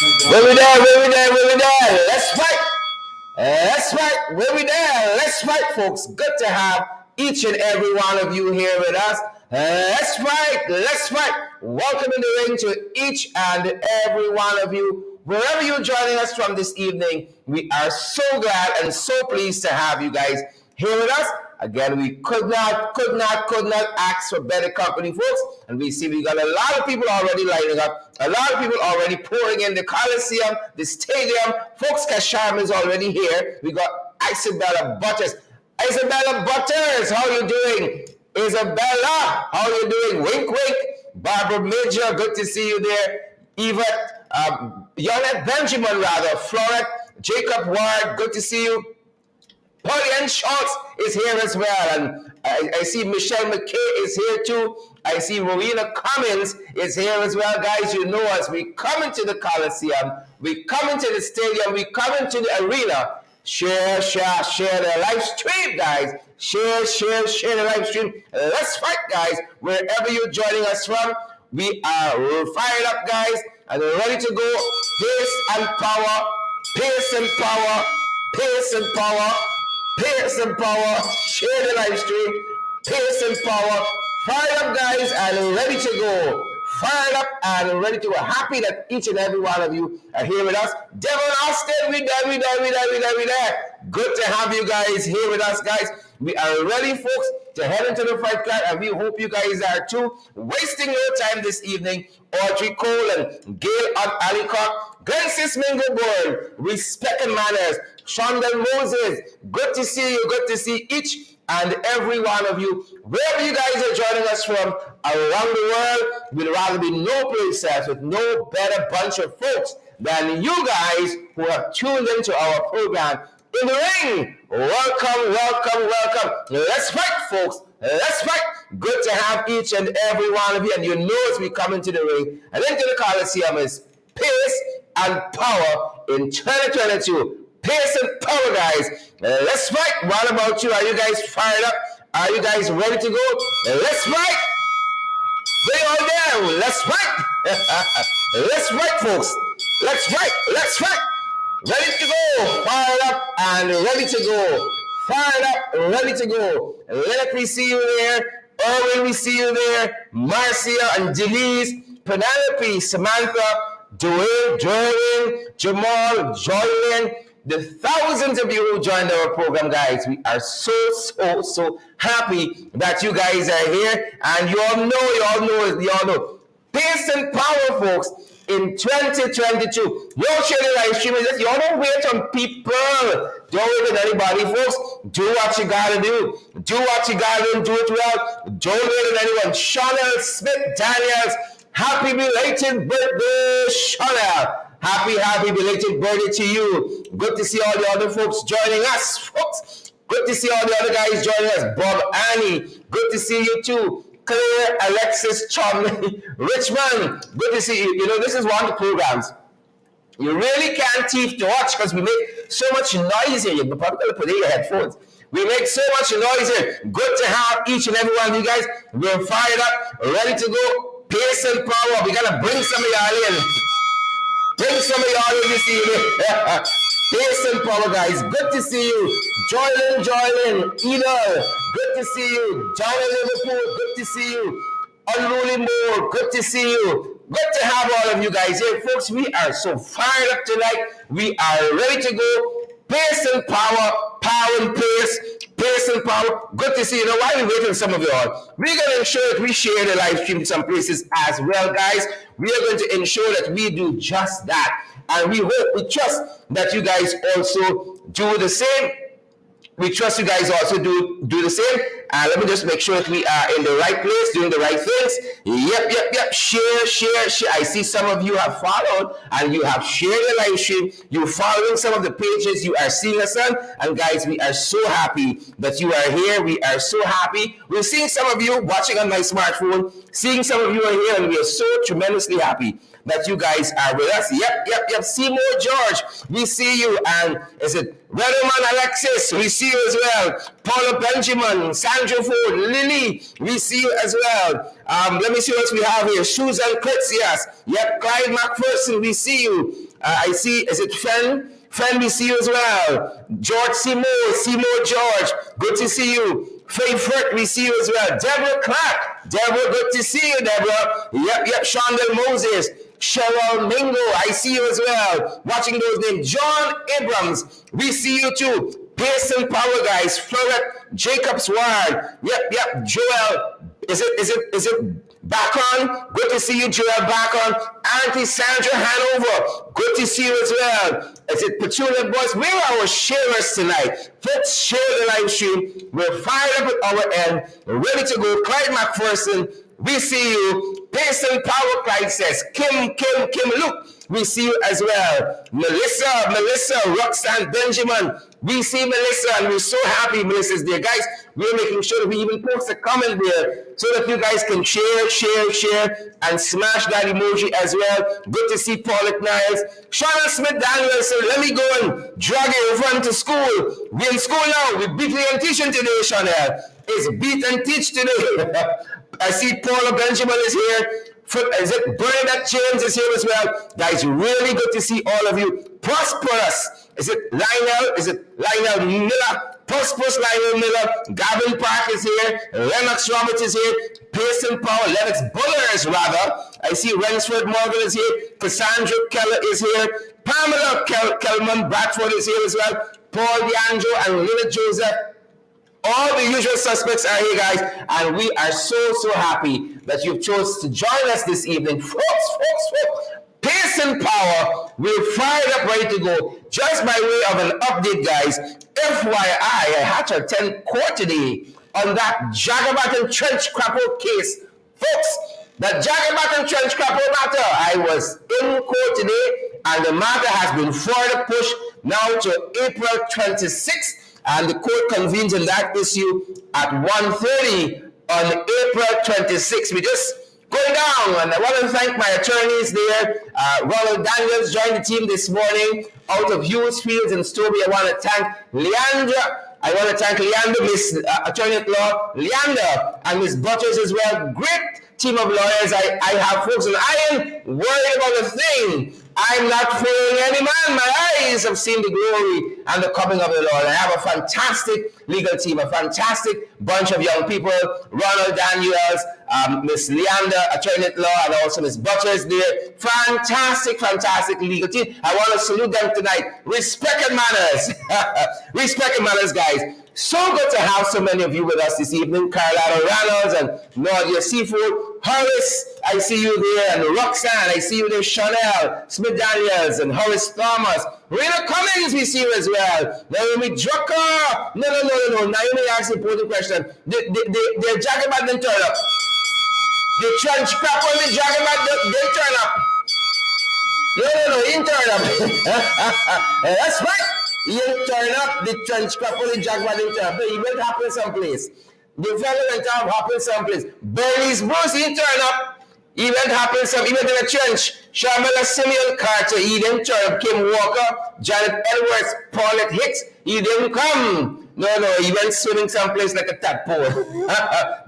Where we there? Where we there? Where we there? Let's fight. Let's fight. Where we there? Let's fight, folks. Good to have each and every one of you here with us. Let's fight. Let's fight. Welcome in the ring to each and every one of you. Wherever you're joining us from this evening, we are so glad and so pleased to have you guys here with us. Again, we could not ask for better company, folks. And we see we got a lot of people already lining up, a lot of people already pouring in the Coliseum, the stadium. Folks, Kasham is already here. We got Isabella Butters. Isabella Butters, how you doing? Isabella, how you doing? Wink, wink. Barbara Major, good to see you there. Yvette, Yolette Benjamin, rather. Florette, Jacob Ward, good to see you. Pauline Schultz is here as well, and I see Michelle McKay is here too. I see Rowena Cummins is here as well. Guys, you know us. We come into the Coliseum, we come into the stadium, we come into the arena. Share the live stream, guys. Share the live stream. Let's fight, guys. Wherever you're joining us from, we are fired up, guys, and we're ready to go. Pace and power, pace and power, pace and power. Pace and power, share the live stream, pace and power, fired up, guys, and ready to go. Fired up and ready to go. Happy that each and every one of you are here with us. Devon Austin, we there. Good to have you guys here with us, guys. We are ready, folks, to head into the fight card, and we hope you guys are too. Wasting no time this evening. Audrey Cole and Gail Alicock, Glensis Mingo Bourne, Respect and Manners, Shonda Moses, good to see you, good to see each and every one of you. Wherever you guys are joining us from around the world, we'd rather be no place else with no better bunch of folks than you guys who have tuned into our program. In the ring, welcome. Let's fight, folks. Let's fight. Good to have each and every one of you. And you know as we come into the ring and into the Coliseum is pace and power in 2022. Pace and power, guys. Let's fight. What about you? Are you guys fired up? Are you guys ready to go? Let's fight. They all there. Let's fight. Let's fight, folks. Let's fight. Let's fight. Ready to go. Fired up and ready to go. Fired up, ready to go. Let me see you there. Erwin, we see you there. Marcia and Denise, Penelope, Samantha, Dwayne, Jerwin, Jamal, Joylyn, the thousands of you who joined our program, guys. We are so happy that you guys are here. And you all know. Pace and power, folks. In 2022, no share the live stream. You don't wait on people. Don't wait on anybody, folks. Do what you gotta do. Do what you gotta do and do it well. Don't wait on anyone. Chanel Smith Daniels, happy belated birthday, Chanel. Happy belated birthday to you. Good to see all the other folks joining us, folks. Good to see all the other guys joining us. Bob, Annie, good to see you too. Claire, Alexis, Chomley, Richmond, good to see you. You know, this is one of the programs you really can't teeth to watch because we make so much noise here. You're probably going to put in your headphones. We make so much noise here. Good to have each and every one of you guys. We're fired up, ready to go. Pace and power. We're going to bring some of y'all in. Bring some of y'all in this evening. Pace and power, guys. Good to see you. Joylyn, Ida, good to see you. Johnny Liverpool, good to see you. Unruly Moore, good to see you. Good to have all of you guys here. Folks, we are so fired up tonight. We are ready to go. Pace and power, power and pace and power. Good to see you. Now, while we're waiting some of you all, we're going to ensure that we share the live stream in some places as well, guys. We are going to ensure that we do just that. And we trust that you guys also do the same. We trust you guys also do the same. Let me just make sure that we are in the right place, doing the right things. Yep. Share. I see some of you have followed and you have shared the live stream. You're following some of the pages you are seeing us on. And guys, we are so happy that you are here. We are so happy. We're seeing some of you watching on my smartphone. Seeing some of you are here, and we are so tremendously happy that you guys are with us. Yep. Seymour George, we see you. And is it Redoman Alexis? We see you as well. Paula Benjamin, Sandra Ford, Lily, we see you as well. Let me see what we have here. Susan Kritzias. Yep, Clyde McPherson, we see you. I see, is it Fen? Fen, we see you as well. George Seymour George, good to see you. Favorite, we see you as well. Deborah Clark, Deborah, good to see you, Deborah. Yep, Shondell Moses. Cheryl Mingo, I see you as well. Watching those names. John Abrams, we see you too. Pearson Power guys. Florette Jacobs Ward. Yep. Joel, is it back on? Good to see you, Joel, back on. Auntie Sandra Hanover, good to see you as well. Is it Petunia Boys? Where are our sharers tonight? Let's share the live stream. We're fired up at our end, ready to go. Clyde McPherson, we see you. Pearson Power, Clyde says. Kim, look, we see you as well. Melissa, Roxanne Benjamin, we see Melissa, and we're so happy Melissa's there. Guys, we're making sure that we even post a comment there so that you guys can share, and smash that emoji as well. Good to see Paulette Niles. Shauna Smith Daniel said, let me go and drag you run to school. We're in school now. We beat and teaching today, Shauna. It's beat and teach today. I see Paula Benjamin is here. Is it Bernadette James is here as well? Guys, really good to see all of you. Prosperous. Is it Lionel Miller? Prosperous Lionel Miller. Gavin Park is here. Lennox Roberts is here. Pearson Power. Lennox Bullers, rather. I see Rensford Morgan is here. Cassandra Keller is here. Pamela Kelman Bradford is here as well. Paul DeAngelo and Lila Joseph. All the usual suspects are here, guys, and we are so happy that you've chosen to join us this evening. Folks. Pearson Power, we're fired up, ready to go. Just by way of an update, guys, FYI, I had to attend court today on that Jagabat Trench Crapo case. Folks, that Jagabat Trench Crapo matter, I was in court today, and the matter has been further pushed now to April 26th. And the court convenes in that issue at 1:30 on April 26th. We just going down, and I want to thank my attorneys there. Ronald Daniels joined the team this morning out of Hughes Fields in Stourbey. I want to thank Leander, Miss Attorney at Law, Leander, and Miss Butters as well. Great team of lawyers I have, folks, and I am worried about a thing. I'm not fearing any man. My eyes have seen the glory and the coming of the Lord. I have a fantastic legal team, a fantastic bunch of young people. Ronald Daniels, Miss Leander, Attorney at Law, and also Miss Butters there. Fantastic legal team. I want to salute them tonight. Respect and manners. Respect and manners, guys. So good to have so many of you with us this evening. Carlotta Reynolds and Nadia Seafood. Horace, I see you there, and Roxanne, I see you there. Chanel, Smith Daniels, and Horace Thomas. Rena Cummings, we see you as well. Naomi Drucker. No. Naomi asked an important question. The Jagabat didn't turn up. The trench crap on the Jagabat didn't turn up. No, he didn't turn up. That's right. He didn't turn up. The trench crap on the Jagabat didn't turn up. The event happened someplace. The event happened someplace. Bernice Bruce, he didn't turn up. Event happened some event in the trench. Shamala Simeon Carter, he didn't turn up. Kim Walker, Janet Edwards, Paulette Hicks, he didn't come. No, he went swimming someplace like a tadpole.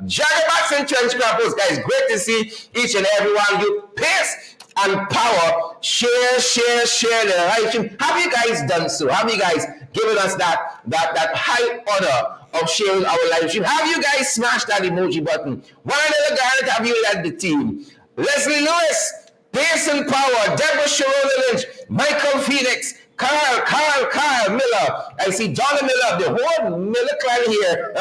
Jagabats and trench crappers, guys, great to see each and every one of you. Pace and power, share the live stream. Have you guys done so? Have you guys given us that high honor of sharing our live stream? Have you guys smashed that emoji button? One other guy, have you led the team? Leslie Lewis, Pearson Power, Deborah Sharona Lynch, Michael Phoenix, Carl Miller. I see Donna Miller, the whole Miller clan here.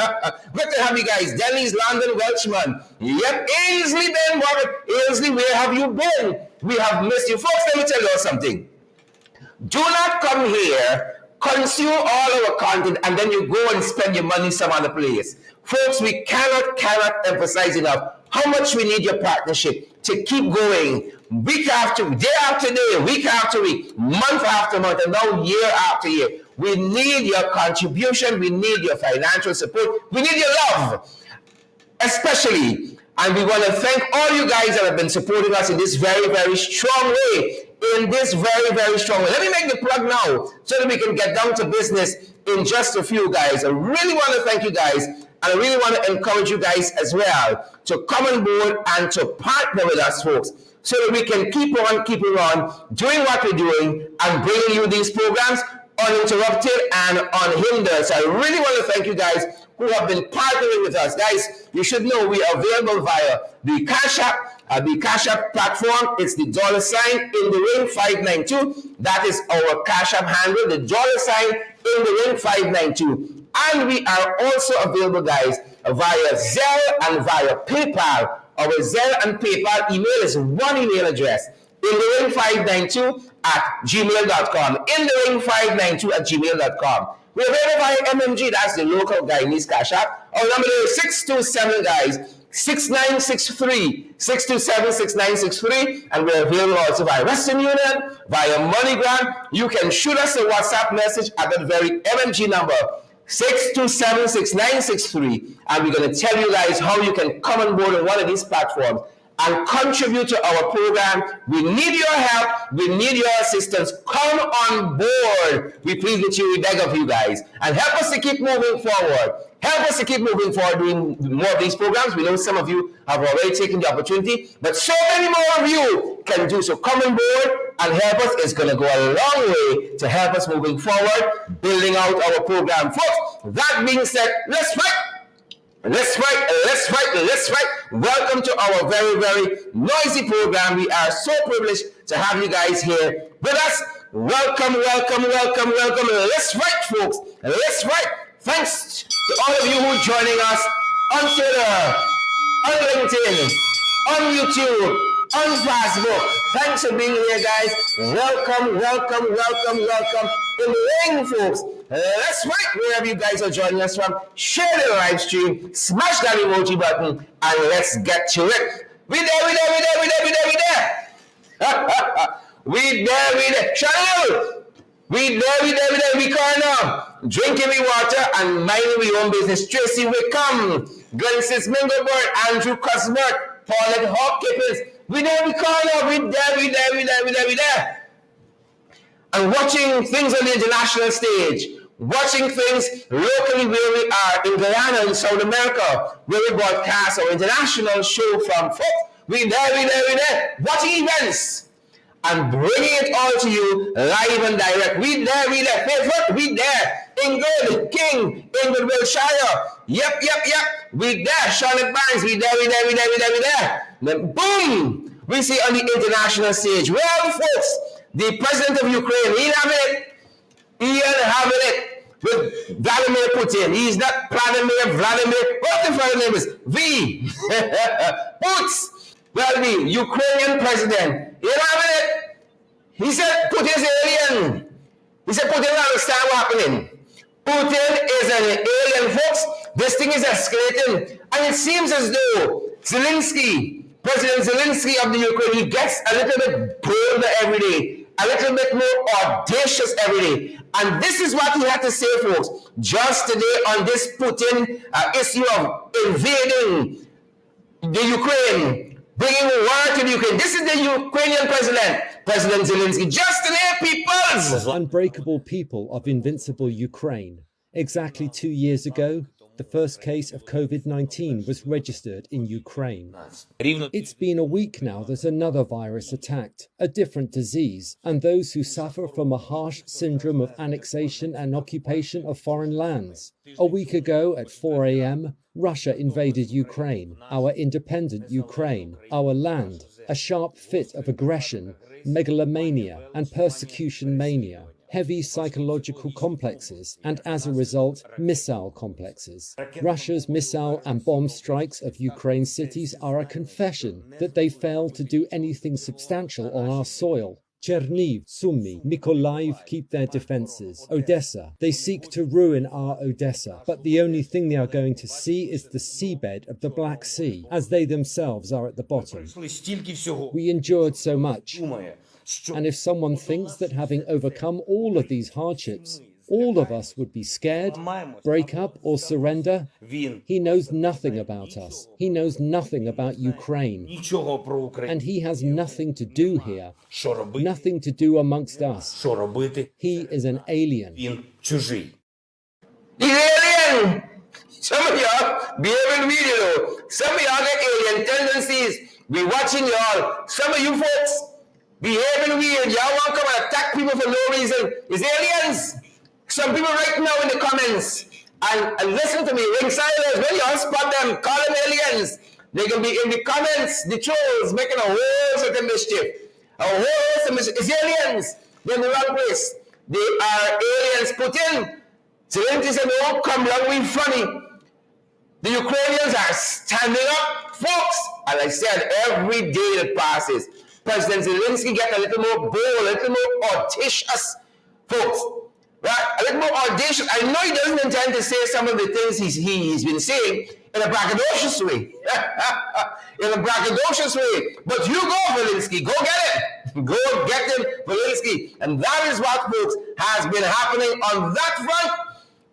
Good to have you guys. Denny's London Welchman. Yep, Ainsley Ben Robert. Ainsley, where have you been? We have missed you. Folks, let me tell you something. Do not come here, consume all our content, and then you go and spend your money some other place. Folks, we cannot emphasize enough how much we need your partnership to keep going week after day after day, week after week, month after month, and now year after year. We need your contribution. We need your financial support. We need your love, especially. And we want to thank all you guys that have been supporting us in this very, very strong way. In this very, very strong way. Let me make the plug now so that we can get down to business in just a few, guys. I really want to thank you guys, and I really want to encourage you guys as well to come on board and to partner with us, folks. so that we can keep on keeping on doing what we're doing and bringing you these programs uninterrupted and unhindered. So I really want to thank you guys who have been partnering with us. Guys, you should know we are available via the Cash App platform. It's the $ in the ring 592. That is our Cash App handle, the $ in the ring 592. And we are also available, guys, via Zelle and via PayPal. Our Zelle and PayPal email is one email address, in the ring 592 at gmail.com. In the ring 592 at gmail.com. We're available via MMG, that's the local Guyanese Cash App. Our number is 627, guys, 6963, 627-6963, and we're available also via Western Union, via MoneyGram. You can shoot us a WhatsApp message at that very MMG number, 627-6963, and we're going to tell you guys how you can come on board on one of these platforms and contribute to our program. We need your help. We need your assistance. Come on board. We plead with you. We beg of you guys. And help us to keep moving forward. Help us to keep moving forward doing more of these programs. We know some of you have already taken the opportunity, but so many more of you can do so. Come on board and help us. It's going to go a long way to help us moving forward, building out our program. Folks, that being said, let's fight. Let's fight, let's fight, let's fight. Welcome to our very, very noisy program. We are so privileged to have you guys here with us. Welcome, welcome, welcome, welcome. Let's fight, folks. Let's fight. Thanks to all of you who are joining us on Twitter, on LinkedIn, on YouTube, on Facebook. Thanks for being here, guys. Welcome, welcome, welcome, welcome. In the ring, folks. Let's fight wherever you guys are joining us from. Share the live stream, smash that emoji button, and let's get to it. We there, we there, we there, we there, we there, we there. We there, we there. Chanel! We there, we there, we there, we corner. Drinking me water and minding we own business. Tracy Wickham, Glensis Minglebert, Andrew Cuthbert, Paulette Hopkins. We there, we corner. We there, we there, we there, we there, we there. And watching things on the international stage, watching things locally where we are in Guyana in South America, where we broadcast our international show from. We there, we there, we there, watching events and bringing it all to you live and direct. We there, favorite, we there. Ingrid King, Ingrid Wilshire. Yep. We there, Charlotte Barnes. We there, we there, we there, we there, we there. Then boom, we see on the international stage. Well, folks, the president of Ukraine, he ain't having it with Vladimir Putin. He's not Vladimir. What the fuck name is? V. Putin. Well, the Ukrainian president, he ain't having it. He said Putin's alien. He said Putin doesn't understand what's happening. Putin is an alien, folks. This thing is escalating. And it seems as though President Zelensky of the Ukraine, he gets a little bit bolder every day. A little bit more audacious every day. And this is what he had to say, folks, just today on this Putin issue of invading the Ukraine, bringing war to the Ukraine. This is the Ukrainian president, President Zelensky. Just today, peoples! Unbreakable people of invincible Ukraine. Exactly 2 years ago, the first case of COVID-19 was registered in Ukraine. It's been a week now that another virus attacked, a different disease, and those who suffer from a harsh syndrome of annexation and occupation of foreign lands. A week ago at 4 a.m., Russia invaded Ukraine, our independent Ukraine, our land, a sharp fit of aggression, megalomania and persecution mania. Heavy psychological complexes, and as a result, missile complexes. Russia's missile and bomb strikes of Ukraine cities are a confession that they failed to do anything substantial on our soil. Cherniv, Sumy, Mykolaiv keep their defenses. Odessa, they seek to ruin our Odessa, but the only thing they are going to see is the seabed of the Black Sea, as they themselves are at the bottom. We endured so much. And if someone thinks that having overcome all of these hardships, all of us would be scared, break up or surrender, he knows nothing about us. He knows nothing about Ukraine. And he has nothing to do here, nothing to do amongst us. He is an alien. He's alien! Some of y'all behave in video. Some of y'all get alien tendencies. We watching y'all. Some of you folks behaving weird. Y'all want to come and attack people for no reason. It's aliens. Some people right now in the comments, and listen to me, ringsiders, when y'all spot them, call them aliens. They can be in the comments, the trolls, making a whole sort of mischief. A whole host of mischief. It's aliens. They're in the wrong place. They are aliens. Putin, Zelensky said, don't come along, we funny. The Ukrainians are standing up, folks. As I said, every day that passes, President Zelensky gets a little more bold, a little more audacious, folks. Right? A little more audacious. I know he doesn't intend to say some of the things he's been saying in a braggadocious way. In a braggadocious way. But you go, Zelensky. Go get him. Go get him, Zelensky. And that is what, folks, has been happening on that front.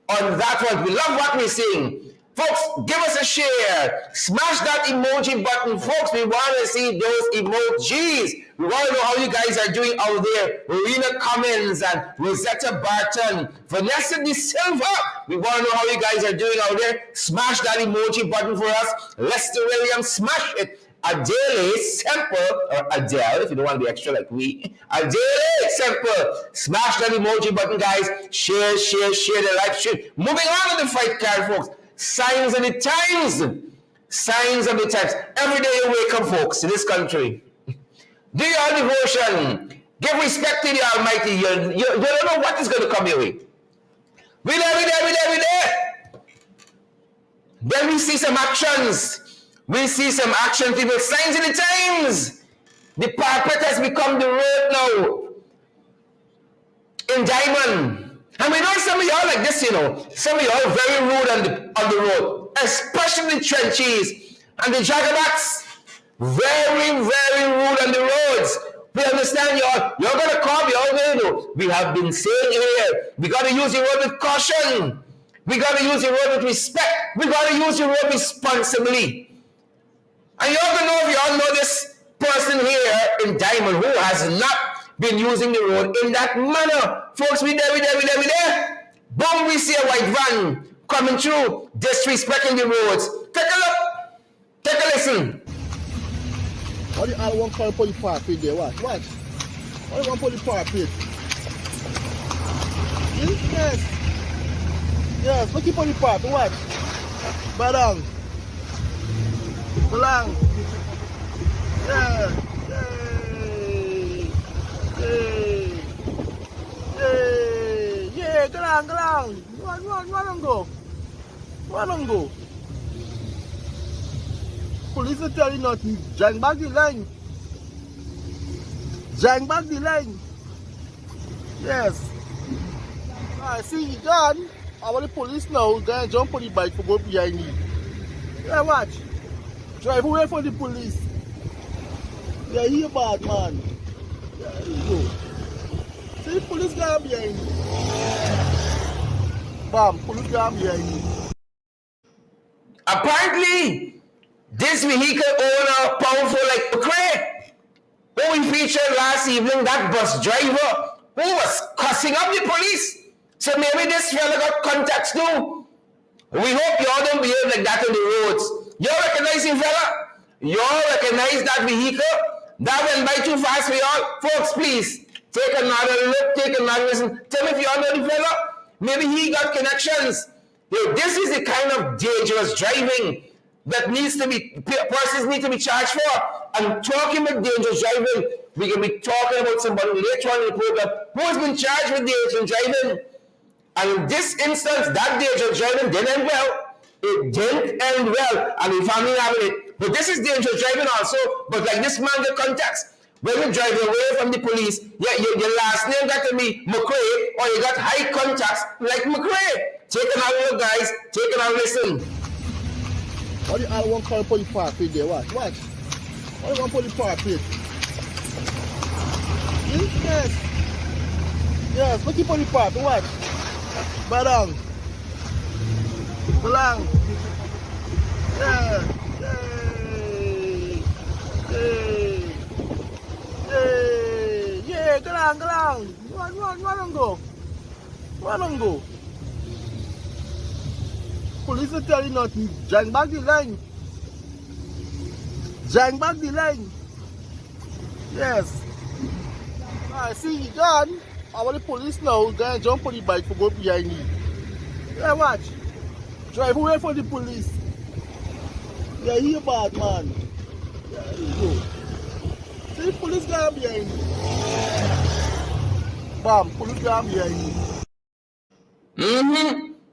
On that front. We love what we're seeing. Folks, give us a share. Smash that emoji button. Folks, we want to see those emojis. We want to know how you guys are doing out there. Rowena Cummins and Rosetta Barton. Vanessa De Silva. We want to know how you guys are doing out there. Smash that emoji button for us. Lester Williams, smash it. Adele Semple, or Adele, if you don't want to be extra like we. Adele Semple, smash that emoji button, guys. Share the live stream. Moving on to the fight card, folks. Signs of the times. Signs of the times. Every day you wake up, folks, in this country. Do your devotion. Give respect to the Almighty. You don't know what is going to come your way. We there. Then we see some actions. We see some action, people. Signs of the times. The parapet has become the road now. In Diamond. And we know some of y'all like this, you know. Some of y'all very rude on the road. Especially the trenches and the jagabats. Very, very rude on the roads. We understand y'all. You're going to come, y'all going to know. We have been saying here, we got to use the road with caution. We got to use the road with respect. We got to use the road responsibly. And you're going to know if y'all know this person here in Diamond who has not been using the road in that manner. Folks, we there. Boom, we see a white van coming through, disrespecting the roads. Take a look. Take a listen. What the all one call for the parapet there? Watch. What do you want for the parapet? Yes, look for the parapet. Watch. Badang. Balang. Yeah. Yeah, galang. One go. Police are telling nothing. Jang back the line. Yes. I see you done. I want the police now. Then jump on the bike for go behind me. Yeah, watch. Drive away from the police. Yeah, you bad man. Yeah, you go. See the police guy behind you. Bam, police guy behind you. Apparently, this vehicle owner, powerful like McRae, who we featured last evening, that bus driver, who was cussing up the police. So maybe this fella got contacts too. We hope y'all don't behave like that on the roads. Y'all recognize him, fella? Y'all recognize that vehicle? That went by too fast for y'all? Folks, please, take another look, take another listen. Tell me if y'all know the fella. Maybe he got connections. Yo, this is the kind of dangerous driving that persons need to be charged for. I'm talking about dangerous driving. We can be talking about somebody later on in the program who has been charged with dangerous driving. And in this instance, that dangerous driving didn't end well. It didn't end well, and the family having it. But this is dangerous driving also. But like this man, the context. When you drive away from the police, your last name got to be McRae, or you got high contacts like McRae. Take another look, guys. Take another listen. What the all one call for the parapet there? Watch. What do you want for the parapet? Yes, look for the parapet. Watch. Badang. Balang. Yeah, galang. One go. Police are telling nothing. Jang back the line. Jang back the line. Yes. I see you gone. I want the police now. Then jump on the bike for go behind me. Yeah, watch. Drive away from the police. Yeah, you bad man. Yeah, you go. See the police guy behind me. Bam, police guy behind me.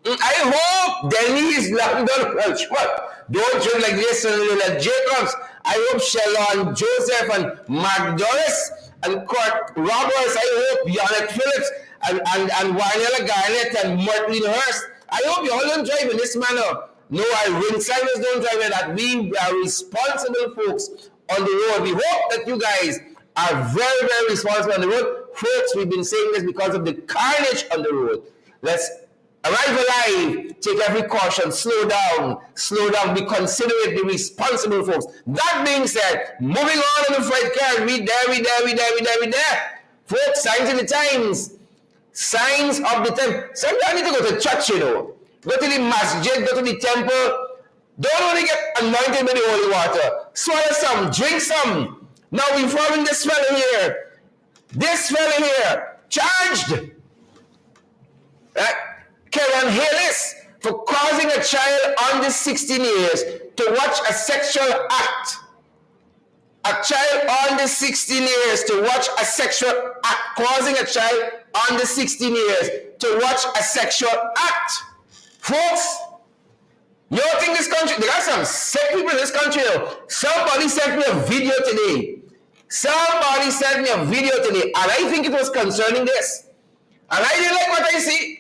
I hope Denise London Welchman don't drink like this and Jacobs. I hope Shalon Joseph and Mark Doris and Kurt Roberts. I hope Janet Phillips and Warnella Garnett and Martin Hurst. I hope you all don't drive in this manner. No, I ringsiders don't drive in that. We are responsible folks on the road. We hope that you guys are very, very responsible on the road. Folks, we've been saying this because of the carnage on the road. Let's arrive alive, take every caution, slow down, be considerate, be responsible, folks. That being said, moving on the freight car, we there. Folks, signs of the times. Signs of the time. Sometimes I need to go to church, you know. Go to the masjid, go to the temple. Don't only get anointed with the holy water. Swallow some, drink some. Now we're following this fellow here. This fellow here, charged. Right? Karen Hayles for causing a child under 16 years to watch a sexual act. A child under 16 years to watch a sexual act. Causing a child under 16 years to watch a sexual act. Folks, you don't think this country, there are some sick people in this country. Somebody sent me a video today. And I think it was concerning this. And I didn't like what I see.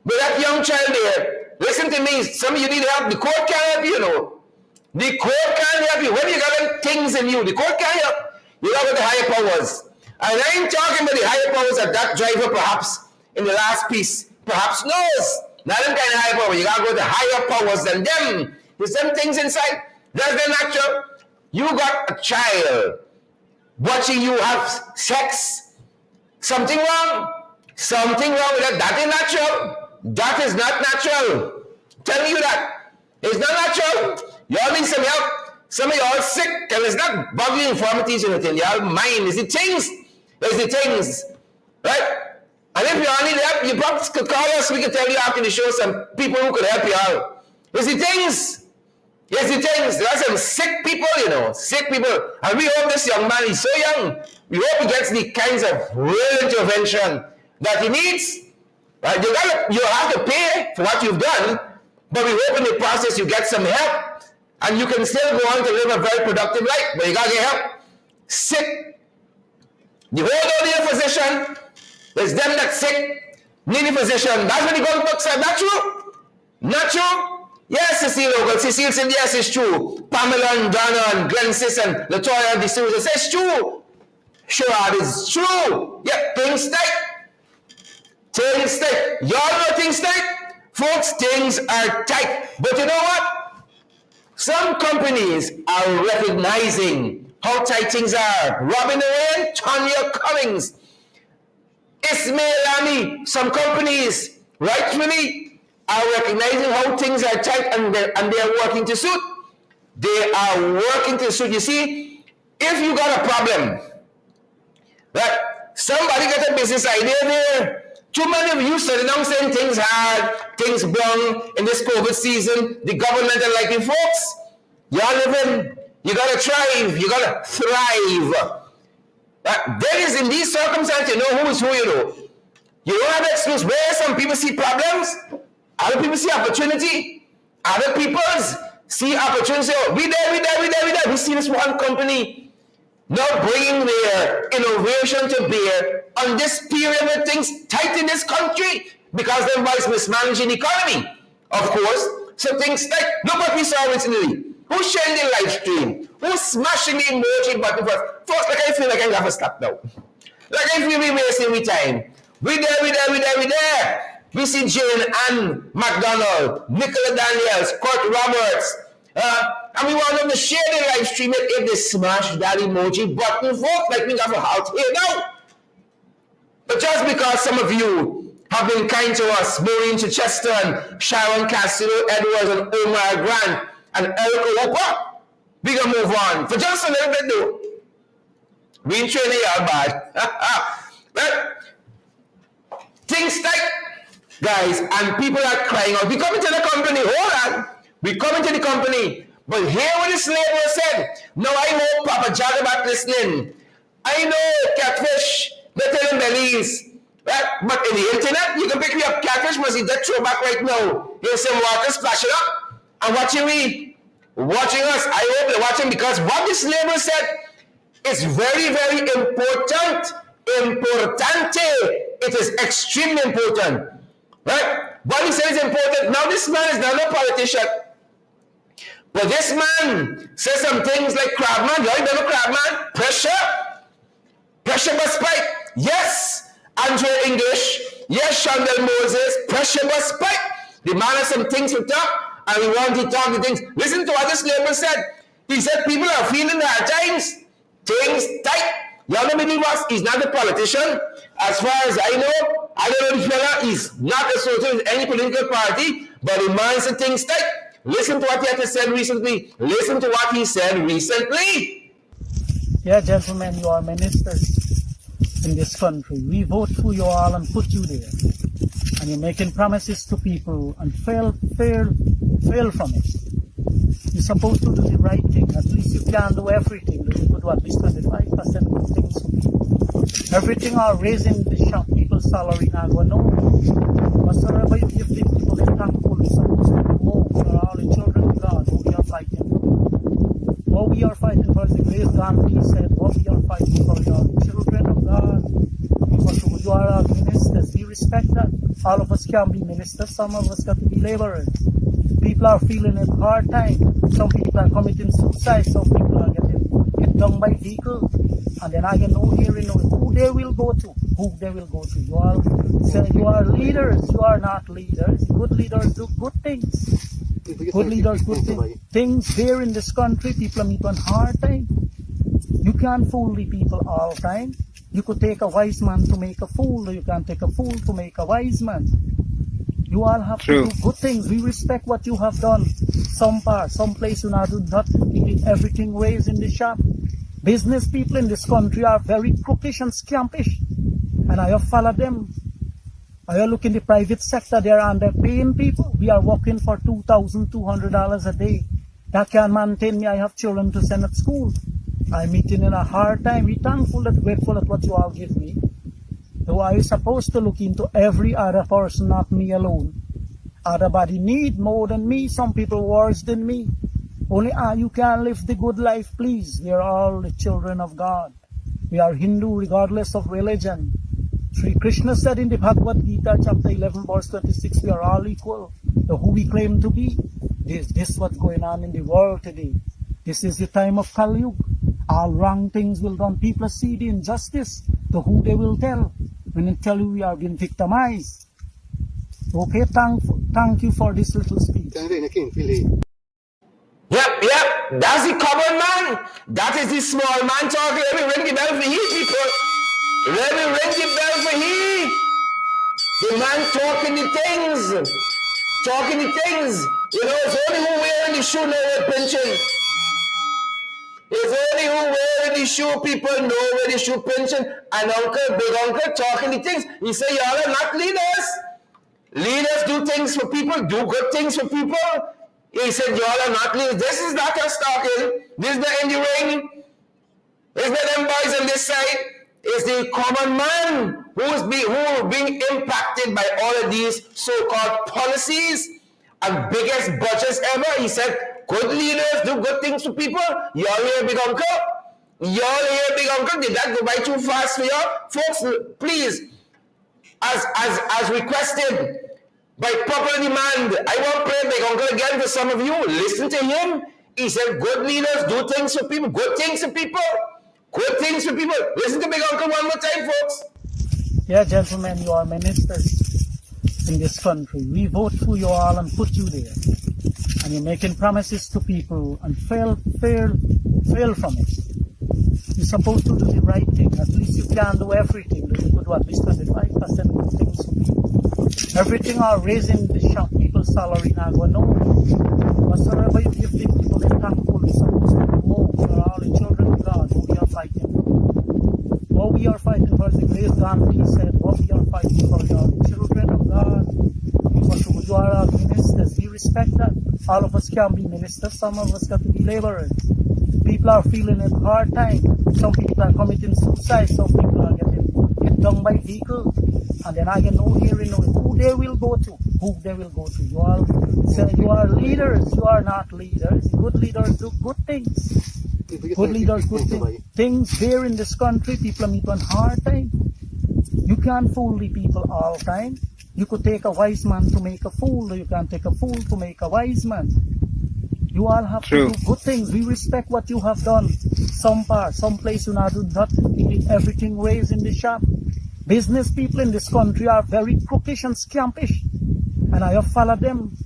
But that young child there, listen to me, some of you need help. The court can't help you, you know. The court can't help you. When you got them things in you, the court can't help. You got the higher powers. And I ain't talking about the higher powers that driver perhaps in the last piece perhaps knows. Not them kind of higher power. You got to go to higher powers than them. There's them things inside. That's the natural. You got a child watching you have sex. Something wrong. Something wrong with that. That is natural. That is not natural. Telling you that. It's not natural. Y'all need some help. Some of y'all sick, and it's not bodily infirmities or anything. Y'all mind. It's the things. It's the things. Right? And if y'all need help, you perhaps could call us. We can tell you after the show some people who could help you out. It's the things. It's the things. There are some sick people, you know. Sick people. And we hope this young man, he's so young. We hope he gets the kinds of real intervention that he needs. Right? You have to pay for what you've done, but we hope in the process you get some help, and you can still go on to live a very productive life, but you gotta get help. Sick. You hold on to your physician. There's them that's sick, need a physician. That's what the government said. Not true? Not true? Yes, Cecile Ogle. Cecile said, yes, it's true. Pamela and Donna and Glensis and Latoya and D'Souza said, it's true. Sure, it's true. Yep, things tight. Things tight. Y'all know things tight? Folks, things are tight. But you know what? Some companies are recognizing how tight things are. Robin Rain, Tanya Cummings, Ismail Ami. Some companies, rightfully, are recognizing how things are tight and they're working to suit. They are working to suit. You see, if you got a problem, right? Somebody got a business idea there. Too many of you sitting down saying things hard, things wrong in this COVID season. The government are like, you folks, y'all living, you gotta thrive, you gotta thrive. There is in these circumstances, you know who is who, you know. You don't have an excuse. Where some people see problems, other people see opportunity. Other people see opportunity. We there. We see this one company now bringing their innovation to bear on this period where things tight in this country because everybody's mismanaging the economy, of course. So things tight. Look what we saw recently. Who's sharing the live stream? Who's smashing the emoji button first? Folks, like I feel like I have to stop now. Like I feel we're wasting my time. We there. We see Jane Ann McDonald, Nicola Daniels, Kurt Roberts, and we want them to share the live stream if they smash that emoji button, folks, like we have a halt here now. But just because some of you have been kind to us, Maureen Chichester and Sharon Castillo Edwards and Omar Grant and Eric Opa, We gonna move on for just a little bit though. We ain't training y'all bad. Right? Things tight, guys, and people are crying out. We come into the company, hold on. We come into the company, but hear what this label said. Now I know Papa Jagabat listening. I know catfish, better than bellies. Right? But in the internet, you can pick me up catfish, must see that throwback right now. Here's some water splashing up. And watching me, watching us. I hope they're watching because what this label said is very, very important. Importante. It is extremely important. Right? What he says is important. Now this man is not a politician. But this man says some things like Crabman. You know Crabman? Pressure. Pressure bus pipe. Yes. Andre English. Yes, Chandel Moses. Pressure bus pipe. The man has some things to talk, and we want to talk the things. Listen to what this label said. He said people are feeling hard times. Things tight. Y'all know believe us? He's not a politician. As far as I know, I don't know this fella. He's not associated with any political party, but the man said things tight. Listen to what he had to say recently. Listen to what he said recently. Yeah, gentlemen, you are ministers in this country. We vote for you all and put you there. And you're making promises to people and fail from it. You're supposed to do the right thing. At least you can't do everything. You could do at least 25% of things for people. Everything are raising the shop people's salary now. Go, no. Whatsoever you give the people, they're thankful. You're supposed to do more for all the children of God who we are fighting for. What we are fighting for, as the great Gandhi said, what we are fighting for, you are the children of God. Because you are our ministers. We respect that. All of us can be ministers. Some of us got to be laborers. People are feeling a hard time. Some people are committing suicide. Some people are getting hit down by vehicles. And then I get no hearing who they will go to. Who they will go to. You all say you are leaders. You are not leaders. Good leaders do good things. Good leaders, good things here in this country. People meet on hard time. You can't fool the people all the time. You could take a wise man to make a fool, or you can take a fool to make a wise man. You all have to do good things. We respect what you have done. Some place you not do not everything raised in the shop. Business people in this country are very crookish and scampish. And I have followed them. I look in the private sector, they're underpaying people. We are working for $2,200 a day. That can maintain me. I have children to send at school. I'm meeting in a hard time. We're thankful and grateful at what you all give me. Though I is supposed to look into every other person, not me alone. Everybody need more than me. Some people worse than me. Only you can live the good life, please. We are all the children of God. We are Hindu regardless of religion. Sri Krishna said in the Bhagavad Gita, chapter 11, verse 26, we are all equal. So who we claim to be. This is what's going on in the world today. This is the time of Kali Yuga. All wrong things will done. People see the injustice. To who they will tell. When they tell you we are being victimized. Okay, thank you for this little speech. Yep, that's the common man. That is the small man talking. Let me ring the bell for he, people. Let me ring the bell for he. The man talking the things. Talking the things. You know, it's only who wearing the shoe know where pinching. It's only who wearing the shoe people know where the shoe pinching. And big uncle talking the things. He say, y'all are not leaders. Leaders do things for people, do good things for people. He said, y'all are not leaders. This is not us talking. This is not in the ring. It's not them boys on this side. It's the common man who is being impacted by all of these so-called policies and biggest budgets ever. He said, good leaders do good things for people. Y'all hear, big uncle? Y'all hear, big uncle? Did that go by too fast for y'all? Folks, please, as requested by popular demand, I want to play big uncle again for some of you. Listen to him. He said, good leaders do things for people. Good things for people. Good things for people. Listen to big uncle one more time, folks. Yeah, gentlemen, you are ministers in this country. We vote for you all and put you there. And you're making promises to people and fail from it. You're supposed to do the right thing. At least you can't do everything. You could do at least 25% of things for people. Everything are raising the shop people's salary now. Go, no. Whatsoever you give the people, they're thankful. You're supposed to the children of God who we are fighting for. What we are fighting for, as the great Gandhi said, what we are fighting for, you are the children of God. Because you are our ministers. We respect that. All of us can be ministers. Some of us got to be laborers. People are feeling a hard time. Some people are committing suicide. Some people are getting hit down by vehicles. And then I get no hearing of who they will go to. Who they will go to. You are leaders. You are not leaders. Good leaders do good things. Good leaders, good things. Things here in this country, people meet on hard time. You can't fool the people all the time. You could take a wise man to make a fool, or you can take a fool to make a wise man. You all have to do good things. We respect what you have done. Some place you not do nothing, everything raised in the shop. Business people in this country are very crookish and scampish. And I have followed them.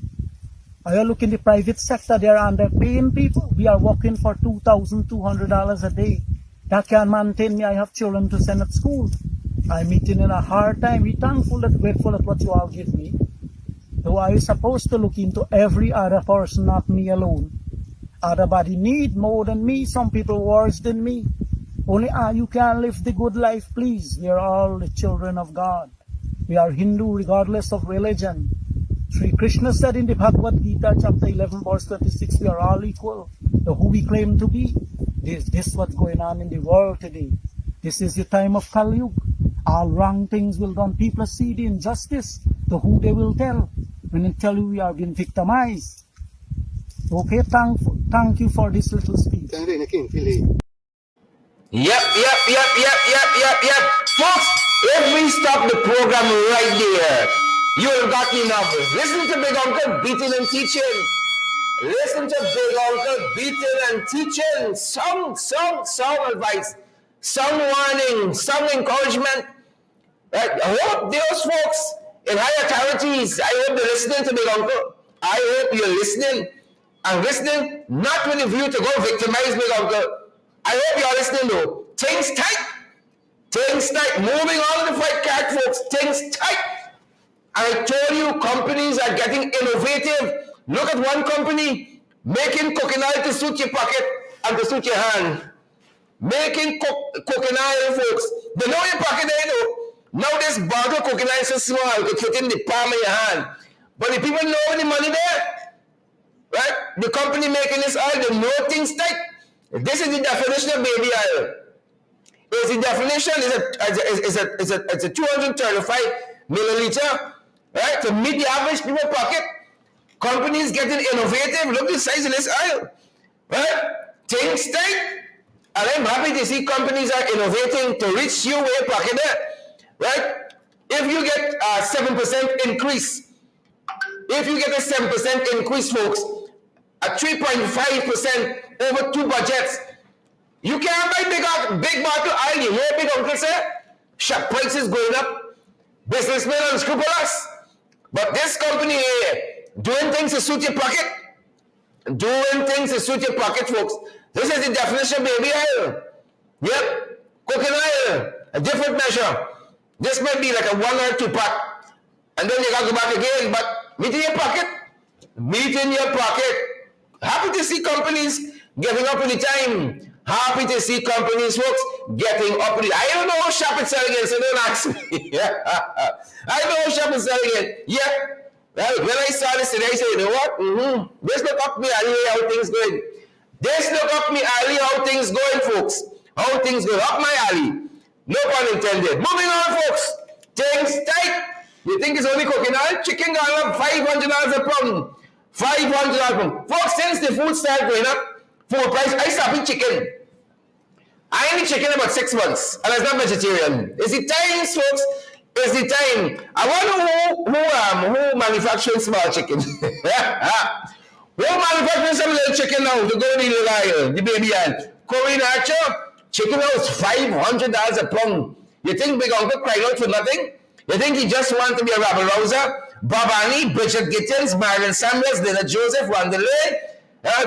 I look in the private sector there and they're paying people. We are working for $2,200 a day. That can maintain me. I have children to send at school. I'm eating in a hard time. We're thankful and grateful at what you all give me. Though I is supposed to look into every other person, not me alone. Everybody need more than me. Some people worse than me. Only you can live the good life, please. We are all the children of God. We are Hindu regardless of religion. Sri Krishna said in the Bhagavad Gita, chapter 11, verse 26, we are all equal. So who we claim to be. This is what's going on in the world today. This is the time of Kali Yuga. All wrong things will done. People see the injustice. To who they will tell. When they tell you we are being victimized. Okay, thank you for this little speech. Yep. Folks, if we stop the program right there, you have got enough. Listen to Big Uncle beating and teaching. Listen to Big Uncle beating and teaching. Some advice, some warning, some encouragement. Right? I hope those folks in high authorities, I hope they're listening to Big Uncle. I hope you're listening. And listening not with a view to go victimize Big Uncle. I hope you're listening though. Things tight. Things tight. Moving on to the fight card, folks. Things tight. I told you companies are getting innovative. Look at one company making coconut to suit your pocket and to suit your hand. Making coconut, folks. They know your pocket, they know. Now this bottle of coconut is so small, it fit in the palm of your hand. But the people know the money there. Right? The company making this oil, they know things tight. This is the definition of baby oil. Is the definition is a 235 milliliter, right? To meet the average people pocket. Companies getting innovative. Look at the size of this oil, right? Things tight. And I'm happy to see companies are innovating to reach you where your pocket there, right? If you get a 7% increase, folks, a 3.5% over 2 budgets. You can't buy big bottle oil. You hear Big Uncle say? Shop prices going up. Businessmen unscrupulous. But this company here, doing things to suit your pocket. Doing things to suit your pocket, folks. This is the definition of baby oil. Yep. Coconut oil, a different measure. This might be like a 1 or 2 pack. And then you got to go back again. But meet in your pocket. Meet in your pocket. Happy to see companies getting up in the time. Happy to see companies, folks, getting up in the I don't know how shop is selling it, so don't ask me. I don't know how shop is selling it. Yeah. Well, when I saw this today, I said, you know what? This look up me alley how things going. This look up me alley how things going, folks. How things going up my alley. No pun intended. Moving on, folks. Things tight. You think it's only coconut? Chicken going up $500 a pound. $500 a pound. Folks, since the food started going up, food price, I stopped eating chicken. I ain't eating chicken about 6 months, and I'm not vegetarian. It's the time, folks. It's the time. I wonder who manufactures small chicken. Who manufactures some little chicken now to go to the little aisle, the baby aisle? Korean Archer, chicken now is $500 a pound. You think Big Uncle crying out for nothing? You think he just want to be a rabble-rouser? Babani, Bridget Gittins, Marilyn Samuels, Lena Joseph, Rhonda Lay,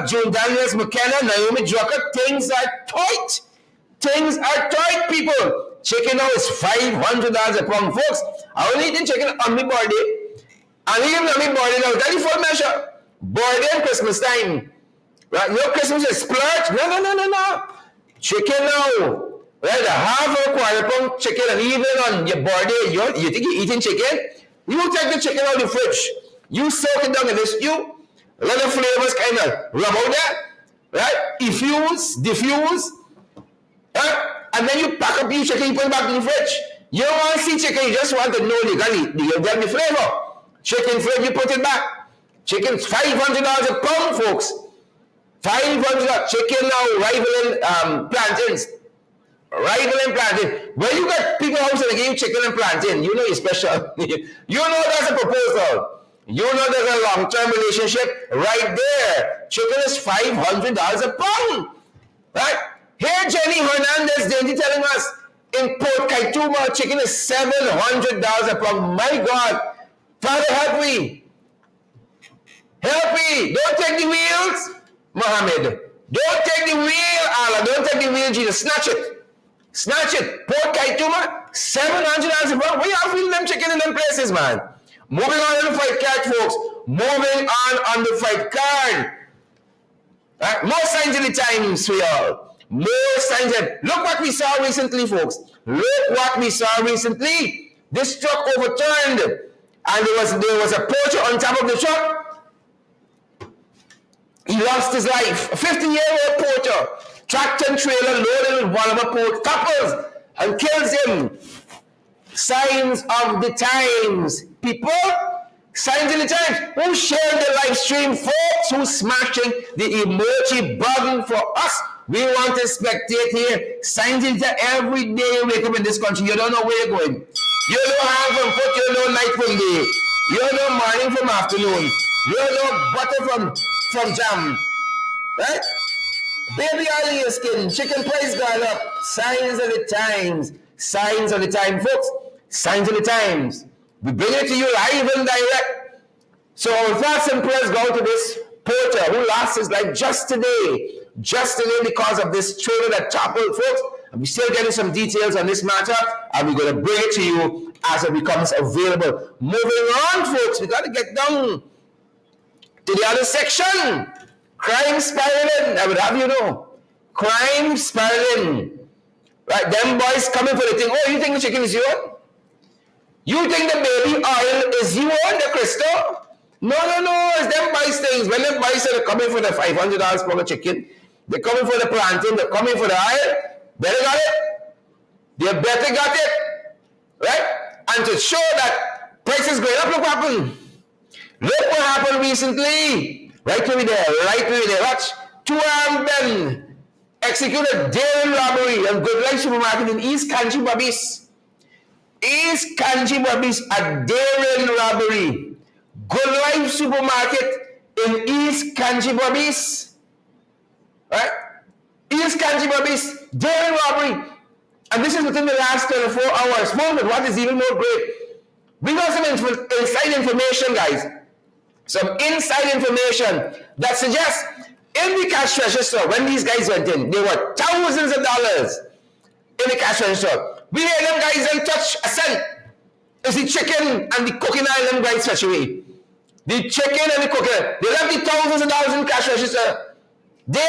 June Daniels, McKenna, Naomi Drucker. Things are tight. Things are tight, people. Chicken now is $500 a pound, folks. I only eating chicken on my birthday. And even on my birthday now, that's the full measure. Birthday and Christmas time. Right? No Christmas is splurge. No. Chicken now. Right, a half a quarter pound chicken, and even on your birthday, you think you're eating chicken? You take the chicken out of the fridge. You soak it down in the stew. Let the flavors kind of rub out there. Right? Diffuse. Right? And then you pack up your chicken, you put it back in the fridge. You don't want to see chicken, you just want to know you get the flavor. Chicken flavor, you put it back. Chicken's $500 a pound, folks. $500 chicken now rivaling plantains. Rivaling plantain. When you got people house and they give you chicken and plantain, you know you're special. You know that's a proposal. You know there's a long-term relationship right there. Chicken is $500 a pound. Right? Here Jenny Hernandez Dainty telling us in Port Kaituma, chicken is $700 a pound. My God. Father, help me. Help me. Don't take the wheels, Mohammed. Don't take the wheel, Allah. Don't take the wheel, Jesus. Snatch it. Snatch it. Port Kaituma, $700 a pound. Where y'all feeding them chicken in them places, man? Moving on the fight card, folks. Moving on the fight card. Right? More signs of the times for y'all. More signs of... Look what we saw recently, folks. Look what we saw recently. This truck overturned. And there was a poacher on top of the truck. He lost his life. A 50-year-old poacher. Tractor and trailer loaded with one of the couples and kills him. Signs of the times. People, signs of the times. Who shared the live stream? Folks who smashing the emoji button for us. We want to spectate here. Signs of the times. Every day you wake up in this country, you don't know where you're going. You don't have from put, you don't know night from day. You don't know morning from afternoon. You don't know butter from jam. Right? Baby oil in your skin, chicken price gone up. Signs of the times. Signs of the time, folks. Signs of the times. We bring it to you live and direct. So our thoughts and prayers go to this poacher who lost his life just today because of this trailer that toppled, folks. And we're still getting some details on this matter, and we're going to bring it to you as it becomes available. Moving on, folks, we got to get down to the other section. Crime spiraling, I would have you know. Crime spiraling. Right, them boys coming for the thing. Oh, you think the chicken is yours? You think the baby oil is yours, the crystal? No, it's them boys things. When them boys say they're coming for the $500 for the chicken, they're coming for the plantain, they're coming for the oil, better got it. They better got it. Right? And to show that prices going up, look what happened. Look what happened recently. Right over there. Watch. 2 armed men executed daring robbery on Good Life Supermarket in East Kanchi Babis. East Kanchi Babis, a daring robbery. Good Life Supermarket in East Kanchi Babis. Right? East Kanchi Babis, daring robbery. And this is within the last 24 hours. But what is even more great? We got some inside information, guys. Some inside information that suggests in the cash register, when these guys went in, there were thousands of dollars in the cash register. We hear them guys don't touch a cent. It's the chicken and the cooking oil them guys touch away. The chicken and the cooking. They left the thousands of dollars in the cash register. Dave,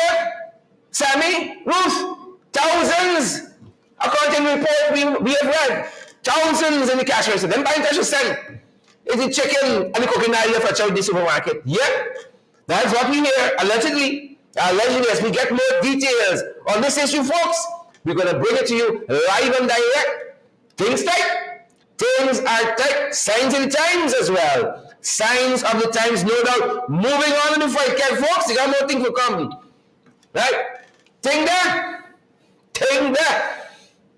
Sammy, Ruth, thousands. According to the report we have read, thousands in the cash register. Them buying touch a cent. It's the chicken and the cooking oil for out the supermarket. Yep, that's what we hear, allegedly. Allegedly, as we get more details on this issue, folks, we're going to bring it to you live and direct. Things tight. Things are tight. Signs of the times as well. Signs of the times, no doubt. Moving on in the fight, folks, you got more things to come. Right? Thing there.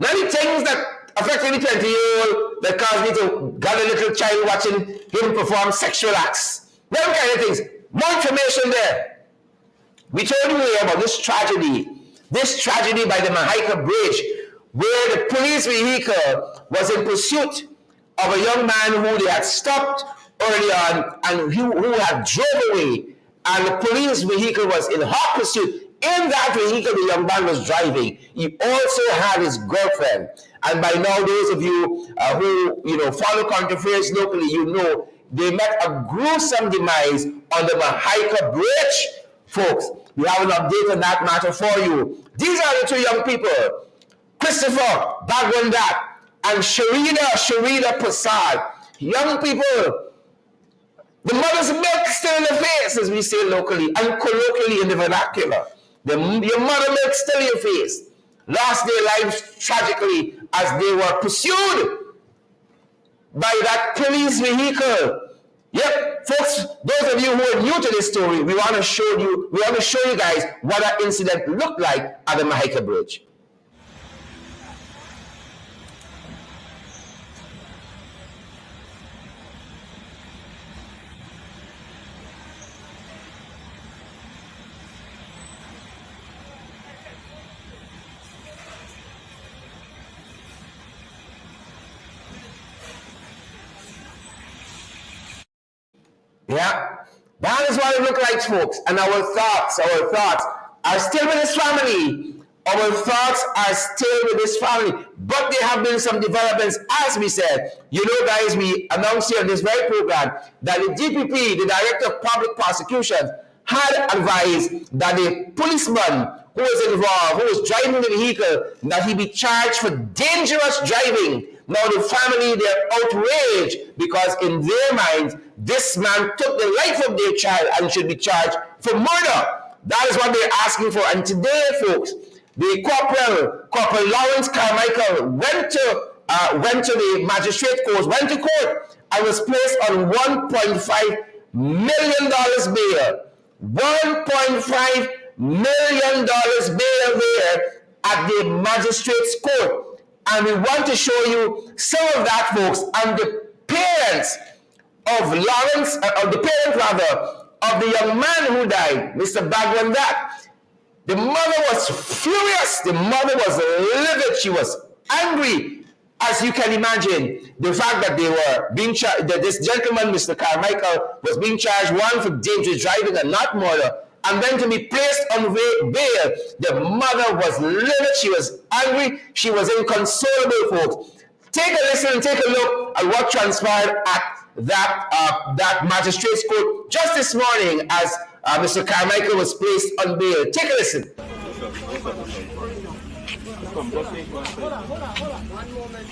Now the things that affect any 20-year-old that cause me to got a little child watching him perform sexual acts. Them kind of things. More information there. We told you here about this tragedy by the Mahaika Bridge, where the police vehicle was in pursuit of a young man who they had stopped early on and who had drove away, and the police vehicle was in hot pursuit. In that vehicle the young man was driving, he also had his girlfriend. And by now, those of you who follow current affairs locally, you know they met a gruesome demise on the Mahaika Bridge, folks. We have an update on that matter for you. These are the two young people, Christopher Bagwandat and Sharida Prasad. Young people, the mother's milk still in the face, as we say locally and colloquially in the vernacular. Your mother milk still in your face. Lost their lives tragically as they were pursued by that police vehicle. Yep, folks, those of you who are new to this story, we want to show you guys what that incident looked like at the Mahaica Bridge. Yeah, that is what it looked like, folks. And our thoughts are still with this family. Our thoughts are still with this family. But there have been some developments, as we said. You know, guys, we announced here on this very program that the DPP, the Director of Public Prosecutions, had advised that the policeman who was involved, who was driving the vehicle, that he be charged for dangerous driving. Now the family, they're outraged because in their minds, this man took the life of their child and should be charged for murder. That is what they're asking for. And today, folks, the Corporal Lawrence Carmichael went to the magistrate court, went to court, and was placed on $1.5 million bail. $1.5 million bail there at the magistrate's court. And we want to show you some of that, folks, and the parents of Lawrence, of the young man who died, Mr. Bagwandat. The mother was furious. The mother was livid. She was angry, as you can imagine. The fact that they were being charged, that this gentleman, Mr. Carmichael, was being charged, one, for dangerous driving and not murder, and then to be placed on bail. The mother was livid. She was angry. She was inconsolable, folks. Take a listen, take a look at what transpired at that magistrate's court just this morning as Mr. Carmichael was placed on bail. Take a listen. One moment.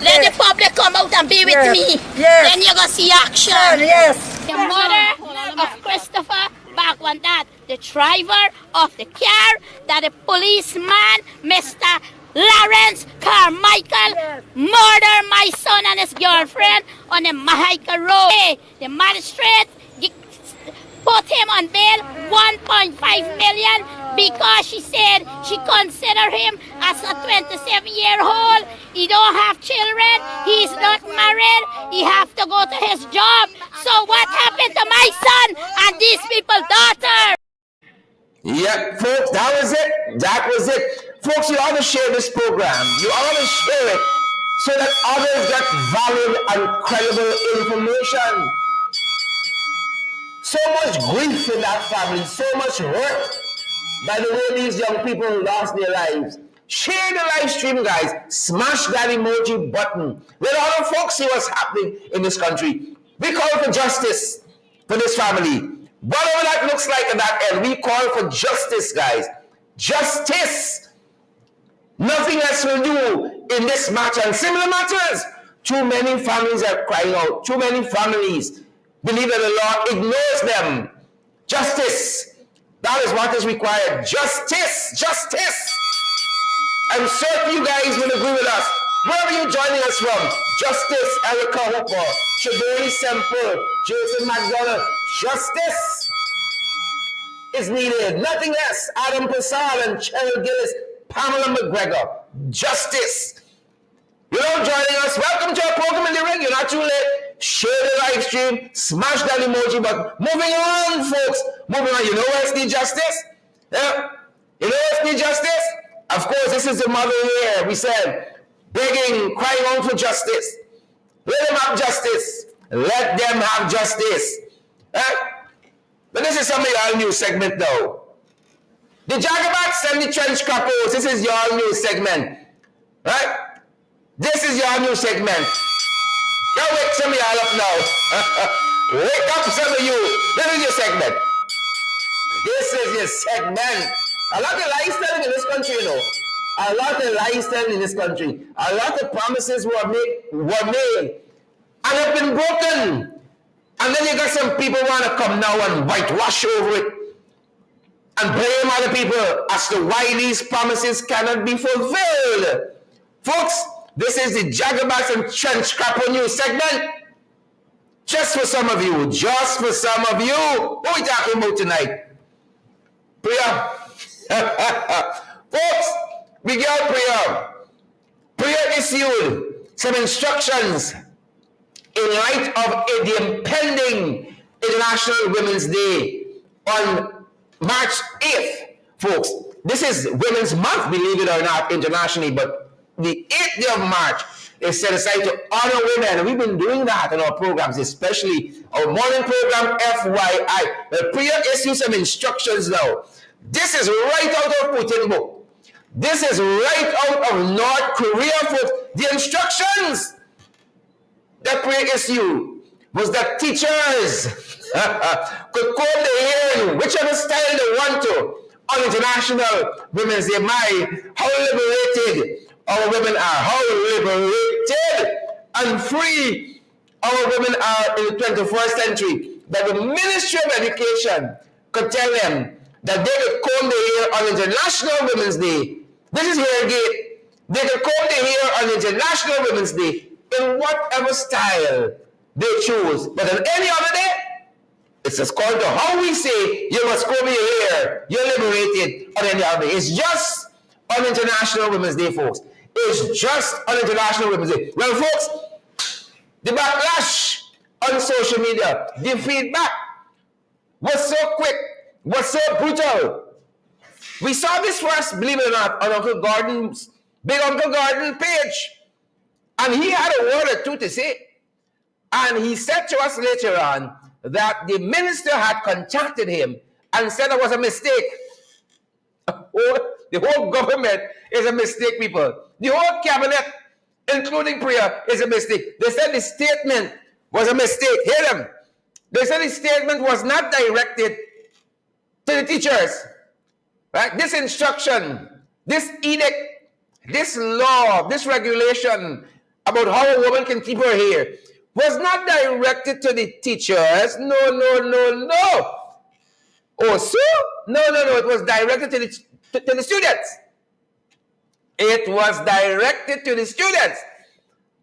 Let the public come out and be with me. Yes. Then you're going to see action. Yes. The mother of Christopher Bagwandat, the driver of the car, that the policeman, Mr. Lawrence Carmichael, murdered my son and his girlfriend on the Mahaica Road. The magistrate put him on bail, 1.5 million, because she said she considered him as a 27-year-old. He don't have children. He's not married. He have to go to his job. So what happened to my son and these people's daughter? Yep, folks, that was it. That was it. Folks, you ought to share this program. You ought to share it so that others get valid and credible information. So much grief in that family, so much hurt by the way these young people lost their lives. Share the live stream, guys. Smash that emoji button. Let other folks see what's happening in this country. We call for justice for this family. Whatever that looks like at that end, we call for justice, guys. Justice. Nothing else will do in this matter and similar matters. Too many families are crying out. Too many families believe that the law ignores them. Justice. That is what is required. Justice. Justice. I'm certain you guys will agree with us. Where are you joining us from? Justice, Erica Hooper, Shadori Semple, Jason McDonald. Justice is needed. Nothing less. Adam Prasad and Cheryl Gillis, Pamela McGregor. Justice. You're not joining us. Welcome to our program in the ring. You're not too late. Share the live stream. Smash that emoji button. Moving on, folks. Moving on. You know where it's need justice? Yeah. You know where it's need justice? Of course, this is the mother here. We said, begging, crying out for justice. Let them have justice. Let them have justice. Let But this is some of your new segment though. The Jagabats and the Trench Crappers, this is your new segment. Right? This is your new segment. Now wake some of y'all up now. Wake up some of you. This is your segment. This is your segment. A lot of lies telling in this country, you know. A lot of lies telling in this country. A lot of promises were made and have been broken. And then you got some people want to come now and whitewash over it and blame other people as to why these promises cannot be fulfilled. Folks, this is the Jagabats and Trench Crapper News segment. Just for some of you. Just for some of you. What are we talking about tonight? Priya. Folks, we got Priya. Priya issued some instructions in light of the impending International Women's Day on March 8th, folks. This is Women's Month, believe it or not, internationally, but the 8th day of March is set aside to honor women. We've been doing that in our programs, especially our morning program, FYI. But Priya issued some instructions now. This is right out of Putin book. This is right out of North Korea, folks. The instructions that Priya issued was that teachers could comb their hair in whichever style they want to on International Women's Day. How liberated our women are, how liberated and free our women are in the 21st century, that the Ministry of Education could tell them that they could comb their hair on International Women's Day. This is here again. They could comb their hair on International Women's Day in whatever style they choose. But on any other day, it's just called to how we say you must comb your hair, you're liberated on any other day. It's just on International Women's Day, folks. It's just on International Women's Day. Well, folks, the backlash on social media, the feedback was so quick, was so brutal. We saw this first, believe it or not, on Uncle Gordon's, Big Uncle Gordon page. And he had a word or two to say. And he said to us later on that the minister had contacted him and said it was a mistake. The whole government is a mistake, people. The whole cabinet, including Priya, is a mistake. They said the statement was a mistake. Hear them. They said the statement was not directed to the teachers. Right? This instruction, this edict, this law, this regulation about how a woman can keep her hair was not directed to the teachers. No. Oh, so? No. It was directed to the students. It was directed to the students.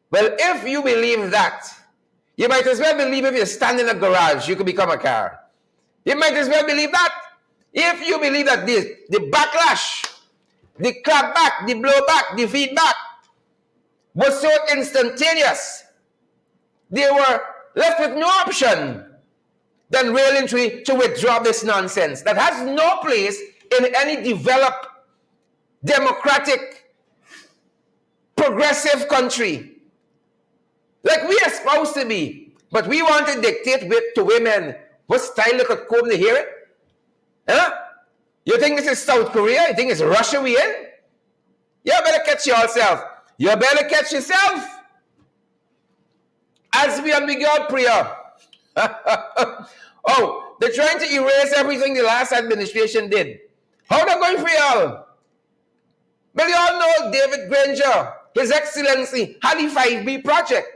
Well, if you believe that, you might as well believe if you stand in a garage, you could become a car. You might as well believe that. If you believe that the backlash, the clapback, the blowback, the feedback was so instantaneous, they were left with no option than railing to withdraw this nonsense that has no place in any developed, democratic, progressive country. Like we are supposed to be, but we want to dictate to women what style they could comb the hair. Huh? You think this is South Korea? You think it's Russia we in? You better catch yourself. You better catch yourself. As we on Miguel Priya. Oh, they're trying to erase everything the last administration did. How are they going for y'all? Well, you all know David Granger, His Excellency, had the 5B project.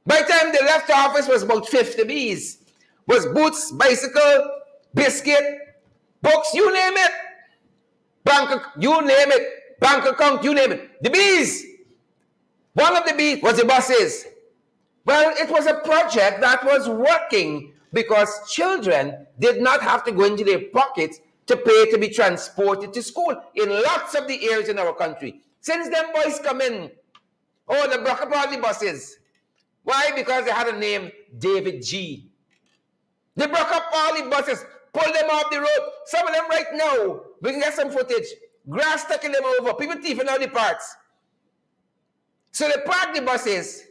By the time they left office was about 50 Bs. Was boots, bicycle, biscuit, books, you name it. Bank, you name it. Bank account, you name it. The Bs. One of the Bs was the buses. Well, it was a project that was working because children did not have to go into their pockets to pay to be transported to school in lots of the areas in our country. Since them boys come in, oh, they broke up all the buses. Why? Because they had a name, David G. They broke up all the buses, pulled them off the road. Some of them right now, we can get some footage. Grass taking them over, people thieving out the parts. So they parked the buses,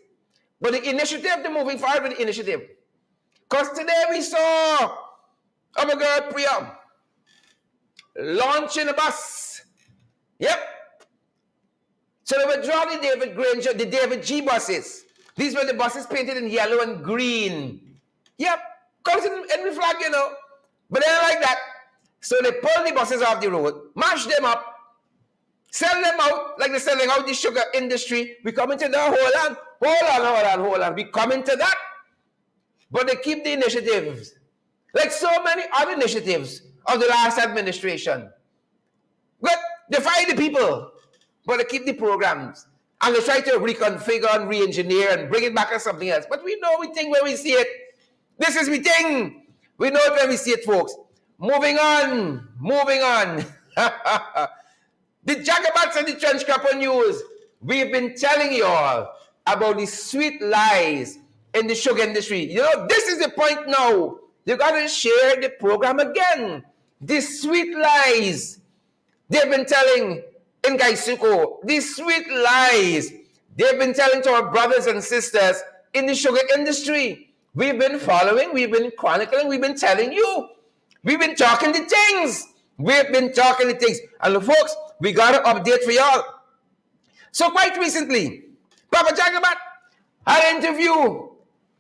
but the initiative, they're moving forward with the initiative. Because today we saw of a girl Priya launching a bus. Yep. So they would draw the David Granger, the David G buses. These were the buses painted in yellow and green. Yep. Comes in the flag, you know. But they don't like that. So they pull the buses off the road, mash them up, sell them out like they're selling out the sugar industry. We come into the hold on. We come into that. But they keep the initiatives. Like so many other initiatives of the last administration. But they fire the people, but they keep the programs. And they try to reconfigure and re-engineer and bring it back as something else. But we know, we think when we see it. This is we think. We know it when we see it, folks. Moving on. The Jagabats and the Trench Cropper News. We've been telling you all about the sweet lies in the sugar industry. You know, this is the point now. You got to share the program again. The sweet lies they've been telling in Gaisuko. The sweet lies they've been telling to our brothers and sisters in the sugar industry. We've been following, we've been chronicling, we've been telling you. We've been talking the things. And folks, we got an update for y'all. So quite recently, Papa Jagabat had an interview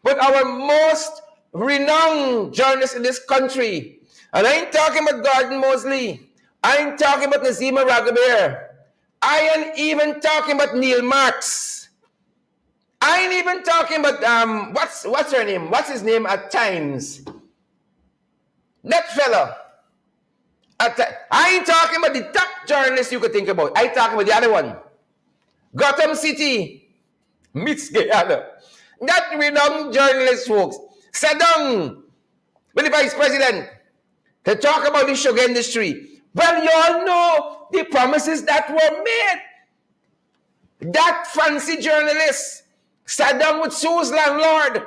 with our most renowned journalist in this country. And I ain't talking about Gordon Mosley. I ain't talking about Nazima Ragabir. I ain't even talking about Neil Marks. I ain't even talking about, what's her name? What's his name at times? That fella. I ain't talking about the top journalist you could think about. I talking about the other one. Gotham City meets Guyana. That renowned journalist, folks, sat down with the vice president to talk about the sugar industry. Well, you all know the promises that were made. That fancy journalist sat down with Sue's landlord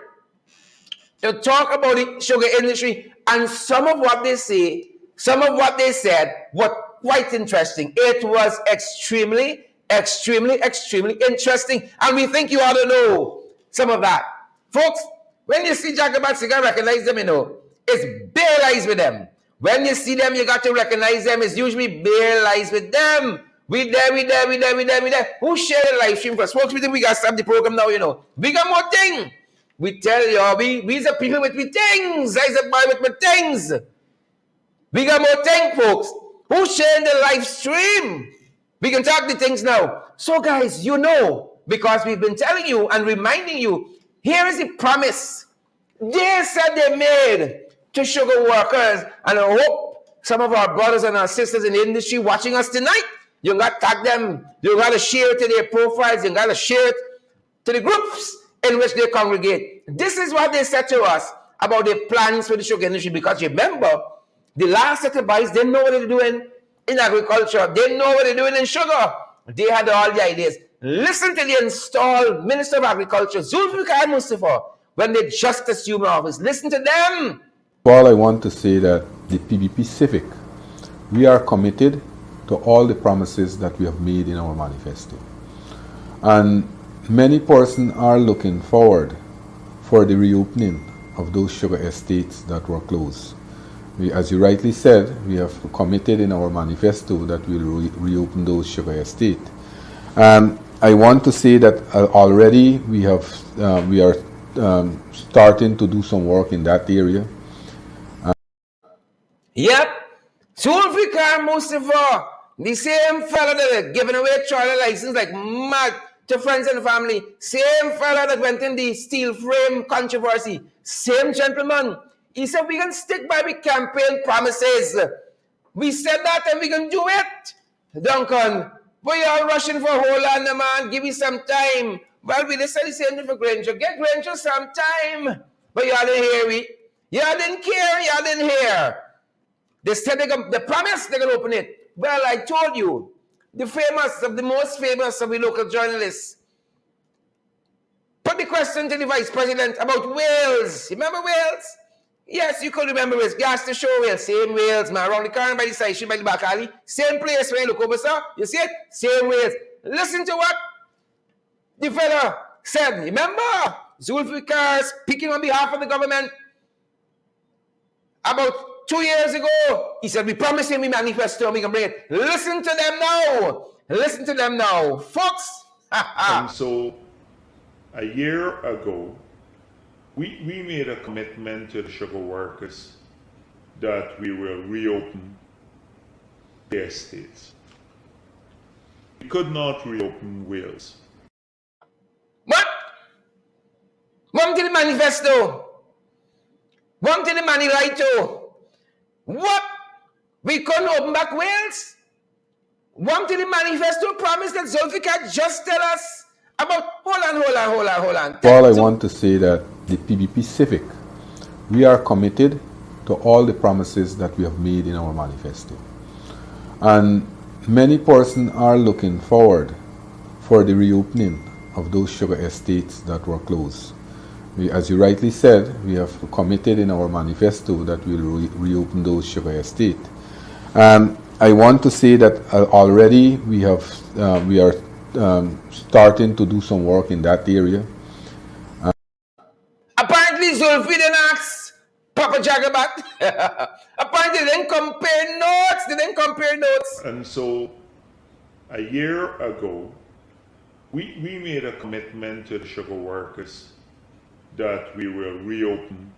to talk about the sugar industry, and some of what they say, some of what they said were quite interesting. It was extremely interesting, and we think you ought to know some of that. Folks, when you see Jagabats, you gotta recognize them, you know. It's bare lies with them. When you see them, you got to recognize them. It's usually bare lies with them. We there. Who share the live stream for us? Folks, we think we got to stop the program now, you know. We got more thing. We tell you, we's a people with things. I's a boy with things. We got more thing, folks. Who sharing the live stream? We can talk the things now. So, guys, you know, because we've been telling you and reminding you, here is the promise they said they made to sugar workers. And I hope some of our brothers and our sisters in the industry watching us tonight, you got to tag them. You got to share it to their profiles. You got to share it to the groups in which they congregate. This is what they said to us about their plans for the sugar industry. Because remember, the last set of boys didn't know what they're doing in agriculture. They didn't know what they're doing in sugar. They had all the ideas. Listen to the installed Minister of Agriculture, Zulfikar Mustafa, when they just assumed office. Listen to them. All I want to say that the PBP Civic, we are committed to all the promises that we have made in our manifesto. And many persons are looking forward for the reopening of those sugar estates that were closed. As you rightly said, we have committed in our manifesto that we'll reopen those sugar estates. I want to say that already we are starting to do some work in that area. Yep. Zulfikar Mustafa, the same fella that are giving away trailer license like mad to friends and family, same fella that went in the steel frame controversy, same gentleman. He said we can stick by the campaign promises. We said that and we can do it. Duncan, but you all rushing for a whole lot, man. Give me some time. Well, we decided the same thing for Granger. Get Granger some time. But y'all didn't hear me. Y'all didn't care. Y'all didn't hear. They said they promised they're going to open it. Well, I told you, the most famous of the local journalists put the question to the vice president about Wales. Remember Wales? Yes, you could remember Wales. Gas to show Wales. Same Wales, man. Around the corner by the side, by the back alley. Same place when you look over, sir. You see it? Same Wales. Listen to what the fella said. Remember? Zulfikar speaking on behalf of the government about 2 years ago, he said, we promised him we manifesto, we can bring it. Listen to them now. Listen to them now. Folks. And so a year ago, we made a commitment to the sugar workers that we will reopen their estates. We could not reopen Wales. What? One to the manifesto. One to the manifesto. What? We couldn't open back Wales? One to the manifesto promised that Zulfikar just tell us about. Hold on. All I want to say that the PBP Civic, we are committed to all the promises that we have made in our manifesto. And many persons are looking forward for the reopening of those sugar estates that were closed. As you rightly said, we have committed in our manifesto that we will reopen those sugar estates. I want to say that already we are starting to do some work in that area. Apparently, Zulfi didn't ask Papa Jagabat. Apparently, they didn't compare notes. And so a year ago, we made a commitment to the sugar workers that we will reopen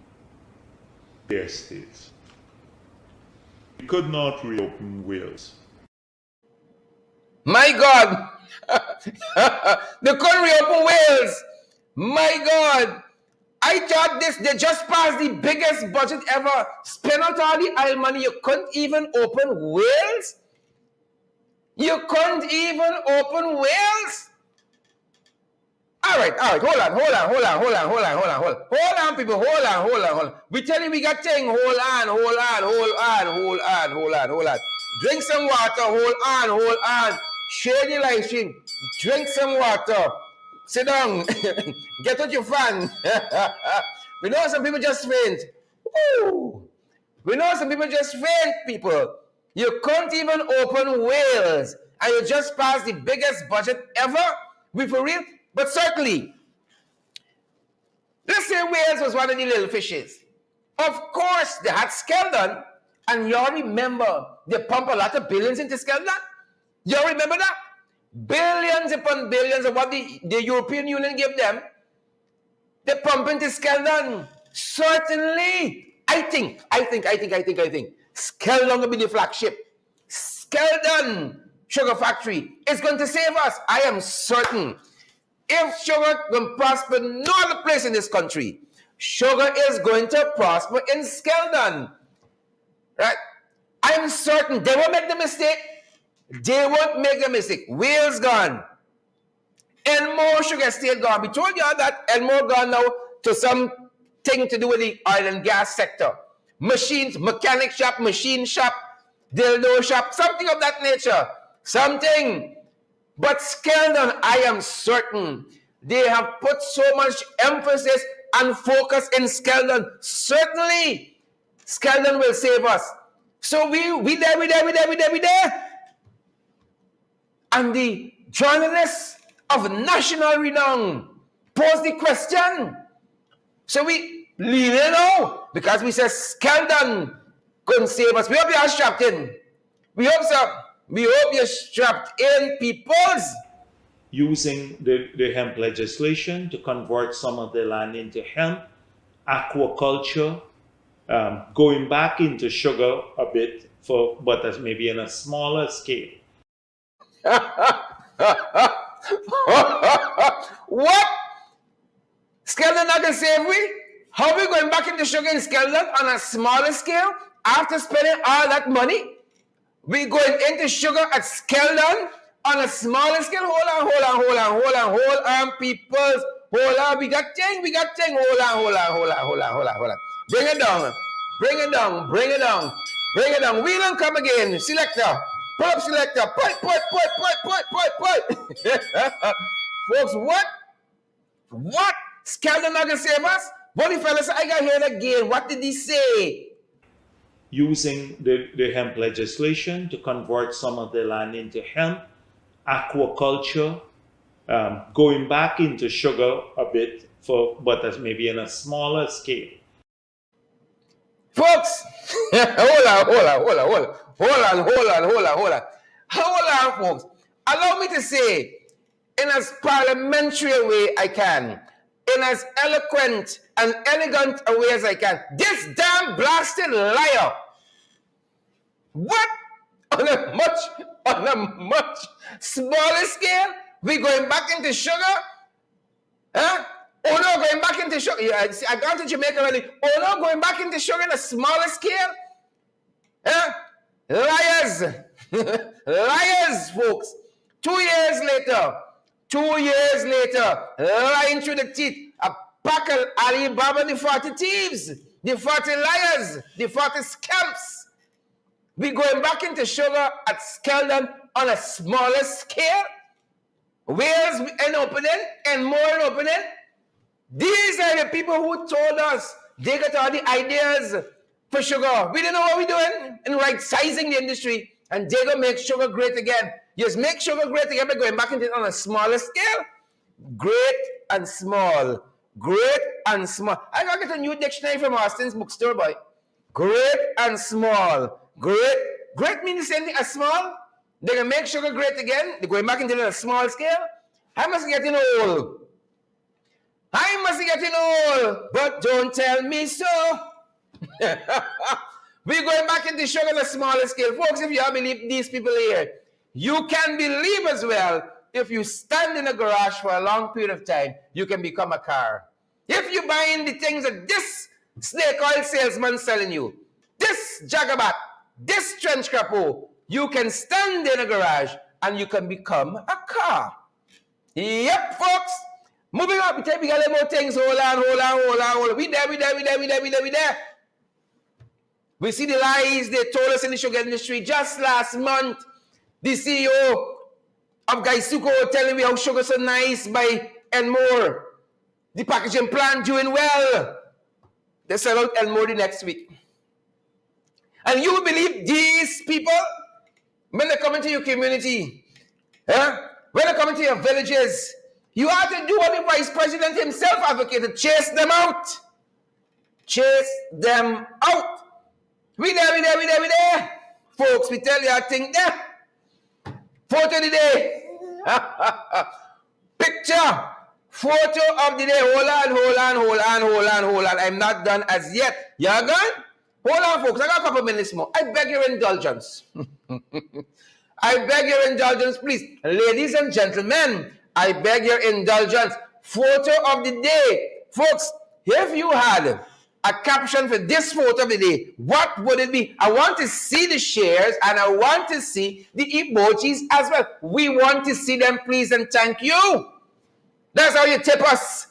their estates. We could not reopen Wales. My God. They couldn't reopen Wales. My God. I thought they just passed the biggest budget ever. Spent out all the oil money. You couldn't even open Wales? You couldn't even open Wales? All right. Hold on, people. Hold on. We tell you we got thing. Hold on. Drink some water. Hold on. Share the live stream. Drink some water. Sit down. Get out your fan. We know some people just faint. Woo. We know some people just faint, people. You couldn't even open Wales. And you just passed the biggest budget ever. We for real? But certainly, let's say Wales was one of the little fishes. Of course, they had Skeldon. And you all remember, they pump a lot of billions into Skeldon. You all remember that? Billions upon billions of what the European Union gave them. They pump into Skeldon. Certainly, I think. Skeldon will be the flagship. Skeldon Sugar Factory is going to save us. I am certain. If sugar can prosper no other place in this country, sugar is going to prosper in Skeldon. Right? I'm certain they won't make the mistake. Wales gone. Elmore Sugar Estate gone. We told you all that Elmore gone now to something to do with the oil and gas sector. Machines, mechanic shop, machine shop, dildo shop, something of that nature. Something. But Skeldon, I am certain they have put so much emphasis and focus in Skeldon. Certainly, Skeldon will save us. So we there. And the journalists of national renown pose the question. So we leave it now because we say Skeldon couldn't save us. We hope you are strapped in. We hope so. We hope you're strapped in, peoples. Using the hemp legislation to convert some of the land into hemp, aquaculture, going back into sugar a bit, but as maybe in a smaller scale. What? Skeldon not gonna save we? How are we going back into sugar in Skeldon on a smaller scale after spending all that money? We going into sugar at Skeldon on a smaller scale? Hold on, peoples. Hold on, we got thing. Hold on. Bring it down. We don't come again. Selector. Pull up selector. Put. Folks, what? Skeldon not gonna save us? Bonnie fellas, I got here again. What did he say? Using the hemp legislation to convert some of the land into hemp, aquaculture, going back into sugar a bit, but as maybe in a smaller scale. Folks, hold on, folks. Allow me to say, in as parliamentary a way I can, in as eloquent and elegant a way as I can, this damn blasted liar. What? On a much smaller scale, we going back into sugar? Huh? Oh no, going back into sugar. Yeah, I gone to Jamaica already. Oh no, going back into sugar on a smaller scale? Huh? Liars. Liars, folks. 2 years later, lying through the teeth, a pack of Alibaba, the 40 thieves, the 40 liars, the 40 scamps. We going back into sugar at Skeldon on a smaller scale? Wales in opening and more in opening? These are the people who told us they got all the ideas for sugar. We didn't know what we're doing in right sizing the industry, and they gonna make sugar great again. Just make sugar great again by going back into it on a smaller scale. Great and small. Great and small. I gotta get a new dictionary from Austin's bookstore, boy. Great and small. Great means the same thing as small. They're gonna make sugar great again. They're going back into it on a small scale. I must be getting old. I must be getting old. But don't tell me so. We're going back into sugar on a smaller scale. Folks, if you all believe these people here, you can believe as well, if you stand in a garage for a long period of time, you can become a car. If you buy in the things that this snake oil salesman selling you, this Jagabat, this trench crapo, you can stand in a garage and you can become a car. Yep, folks. Moving up, we take a little more things. Hold on. We there. We see the lies they told us in the sugar industry just last month. The CEO of Gaisuko telling me how sugar's so nice by Enmore. The packaging plant doing well. They sell out Enmore the next week. And you believe these people, when they come into your community, when they come into your villages, you have to do what the vice president himself advocated, chase them out. Chase them out. We there. Folks, we tell you a thing there. Photo of the day. Picture. Photo of the day. Hold on. I'm not done as yet. You're gone? Hold on, folks. I got a couple minutes more. I beg your indulgence. I beg your indulgence, please. Ladies and gentlemen, I beg your indulgence. Photo of the day. Folks, if you had a caption for this photo of the day, what would it be? I want to see the shares and I want to see the emojis as well. We want to see them, please, and thank you. That's how you tip us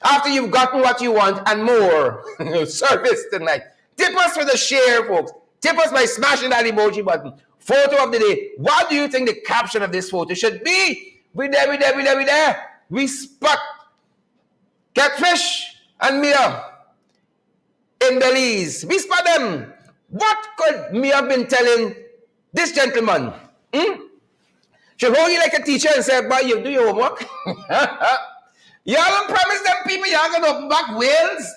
after you've gotten what you want and more. Service tonight. Tip us with a share, folks. Tip us by smashing that emoji button. Photo of the day. What do you think the caption of this photo should be? We there. We spot Catfish and Mia in Belize. We spot them. What could Mia have been telling this gentleman? Should hold you like a teacher and say, boy, you do your homework. Y'all don't promise them people y'all gonna open back Wales.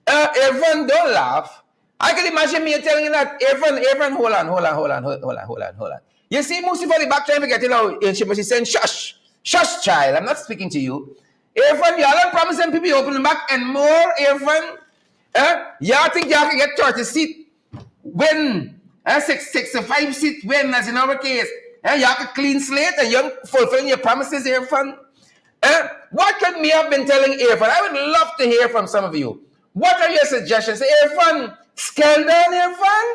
Everyone don't laugh. I can imagine me telling you that, everyone, hold on. You see, Musi for the back trying to get it out, and she must be saying, shush, child, I'm not speaking to you. Everyone, y'all don't promise them people you open them back and more, everyone. Y'all think y'all can get 30 seat win, 65 seat win, as in our case. Y'all can clean slate and you're fulfilling your promises, everyone. What could me have been telling everyone? I would love to hear from some of you. What are your suggestions? Everyone, Skeldon, everyone.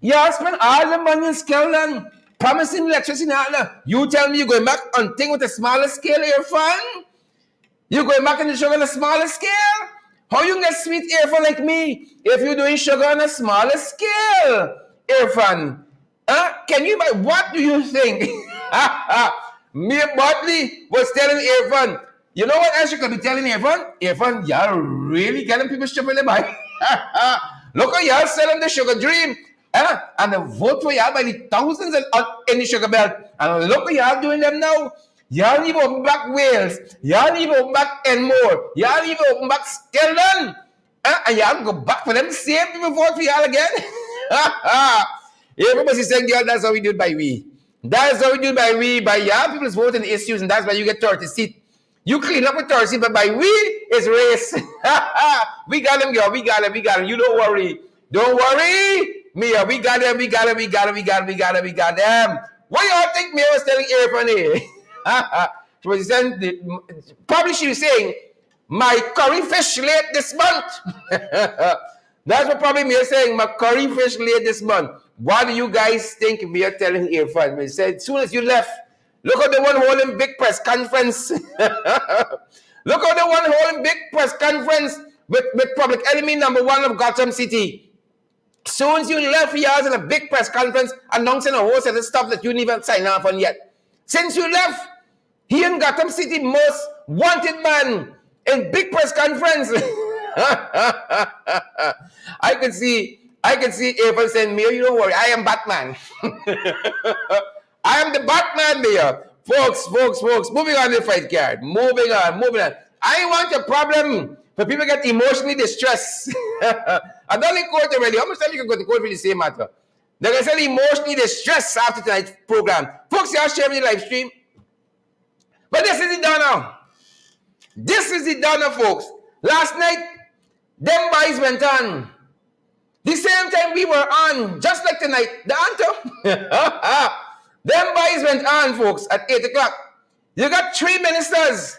Y'all spend all the money in Skeldon, promising electricity. You tell me you're going back on thing with a smaller scale, everyone? You're going back in the sugar on a smaller scale? How you get sweet earphone like me if you're doing sugar on a smaller scale, earphone? Can you buy? What do you think? Me Bartley was telling earphone. You know what else you could be telling earphone? Earphone, y'all really getting people stripping their bike. Look how y'all selling the sugar dream. And they vote for y'all by the thousands in the sugar belt. And look how y'all doing them now. Y'all need to open back Wales. Y'all need to open back Enmore. Y'all need to open back Skeldon. And y'all go back for them same people vote for y'all again? Everybody's saying, girl, that's how we do it by we. That's how we do it by we. By y'all people's voting issues, and that's why you get 30 seats. You clean up with 30 seats, but by we, it's race. We got them, girl. We got them. You don't worry. Don't worry. Mia, we got them. What y'all think Mia was telling Aaron here? Probably she was saying, my curry fish late this month. That's what probably Mia saying, my curry fish late this month. What do you guys think Mia telling Irfan? He said, as soon as you left, look at the one holding big press conference. Look at the one holding big press conference with public enemy number 1 of Gotham City. Soon as you left, he was in a big press conference announcing a whole set of stuff that you didn't even sign off on yet. Since you left, he in Gotham City most wanted man in big press conference. I could see April saying, Mayor, you don't worry, I am Batman. I am the Batman, Mayor. Folks, moving on the fight card. Moving on. I want a problem for people get emotionally distressed. I don't think court already. How much time you can go to court for the same matter? They're going to say emotionally distressed after tonight's program. Folks, y'all sharing the live stream. But this is the downer. This is the downer, folks. Last night, them boys went on. The same time we were on, just like tonight, the anthem. Them boys went on, folks, at 8 o'clock. You got 3 ministers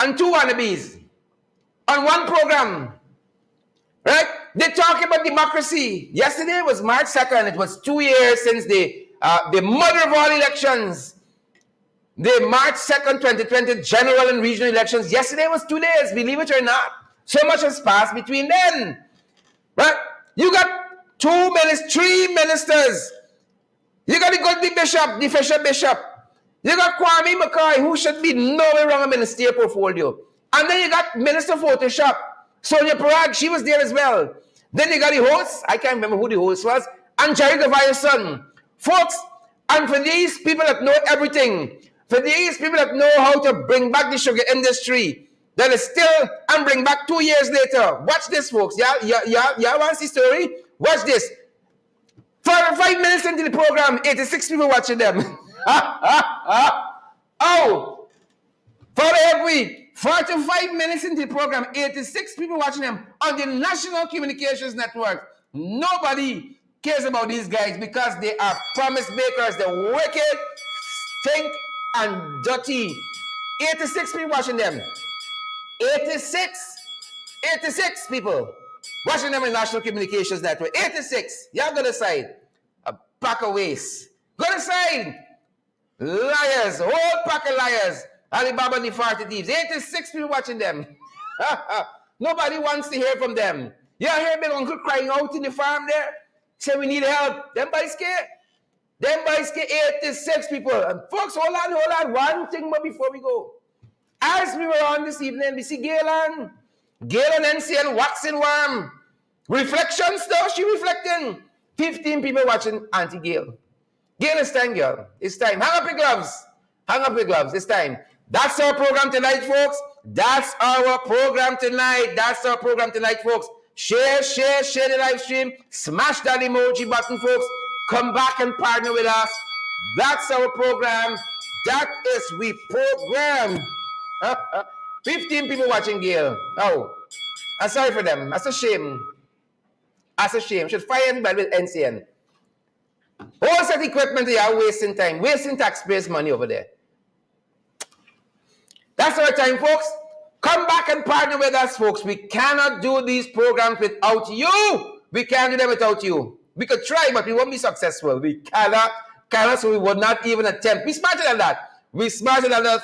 and 2 wannabes on one program. Right? They talk about democracy. Yesterday was March 2nd. It was 2 years since the mother of all elections. The March 2nd, 2020 general and regional elections. Yesterday was 2 days, believe it or not. So much has passed between then. Right? You got 3 ministers. You got the good bishop, the Fisher bishop. You got Kwame McCoy, who should be nowhere wrong in the state portfolio. And then you got Minister Photoshop, Sonia Parag, she was there as well. Then you got the host, I can't remember who the host was, and Jerry Devire's son. Folks, and for these people that know everything, for these people that know how to bring back the sugar industry, that is still, and bring back 2 years later. Watch this, folks. Y'all want to see the story? Watch this. 5 minutes into the program, 86 people watching them. Oh, for every 45 minutes into the program, 86 people watching them on the National Communications Network. Nobody cares about these guys because they are promise makers. They're wicked, stink, and dirty. 86 people watching them. 86 people watching them in National Communications Network. 86. Y'all go to side. A pack of waste. Go to side. Liars. Whole pack of liars. Alibaba and the 40 thieves. 86 people watching them. Nobody wants to hear from them. You hear big uncle crying out in the farm there? Say we need help. Them boys scared. 86 people. And folks, hold on. One thing more before we go. As we were on this evening, we see Gail and NCN waxing warm. Reflections though, she reflecting. 15 people watching Auntie Gail. Gail, it's time, girl. It's time. Hang up your gloves. It's time. That's our program tonight, folks. That's our program tonight, folks. Share the live stream. Smash that emoji button, folks. Come back and partner with us. That's our program. That is we program. 15 people watching Gail. Oh, I'm sorry for them. That's a shame. Should fire everybody with NCN. All set equipment they are wasting time, wasting taxpayers' money over there. That's our time, folks. Come back and partner with us, folks. We cannot do these programs without you. We can't do them without you. We could try, but we won't be successful. We cannot, so we would not even attempt. Be smarter than that.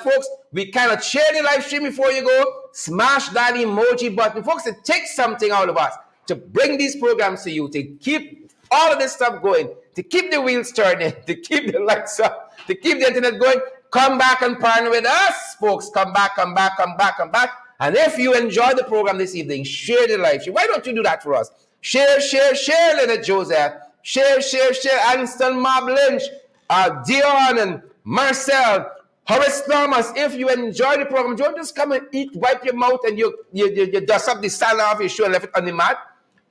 Folks. We cannot share the live stream before you go. Smash that emoji button. Folks, it takes something out of us to bring these programs to you, to keep all of this stuff going, to keep the wheels turning, to keep the lights up, to keep the internet going. Come back and partner with us, folks. Come back. And if you enjoy the program this evening, share the live stream. Why don't you do that for us? Share, Leonard Joseph. Share, Anston Mob Lynch, Dion and Marcel, Horace Thomas, if you enjoy the program, don't just come and eat, wipe your mouth, and you dust up the salad off your shoe and left it on the mat.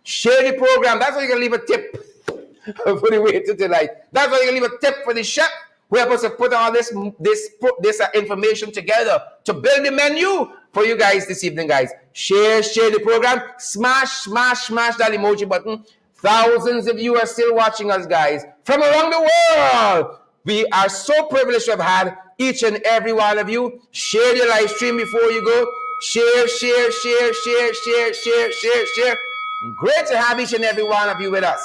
Share the program. That's why you can leave a tip for the waiter tonight. That's why you can leave a tip for the chef who help us to put all this information together to build the menu for you guys this evening, guys. Share the program. Smash that emoji button. Thousands of you are still watching us, guys, from around the world. We are so privileged to have had each and every one of you. Share your live stream before you go. Share. Great to have each and every one of you with us.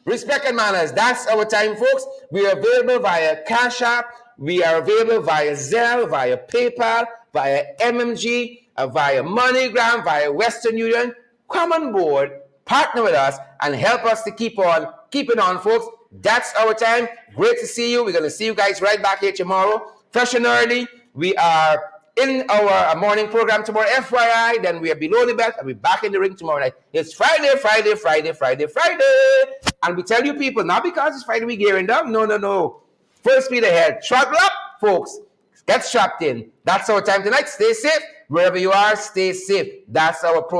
Respect and manners. That's our time, folks. We are available via Cash App. We are available via Zelle, via PayPal, via MMG, via MoneyGram, via Western Union. Come on board, partner with us, and help us to keep on keeping on, folks. That's our time. Great to see you. We're going to see you guys right back here tomorrow, fresh and early. We are in our morning program tomorrow, FYI. Then we are below the belt, and we're back in the ring tomorrow night. It's Friday. And we tell you people, not because it's Friday we're gearing up. No. Full speed ahead. Throttle up, folks. Get strapped in. That's our time tonight. Stay safe. Wherever you are, stay safe. That's our program.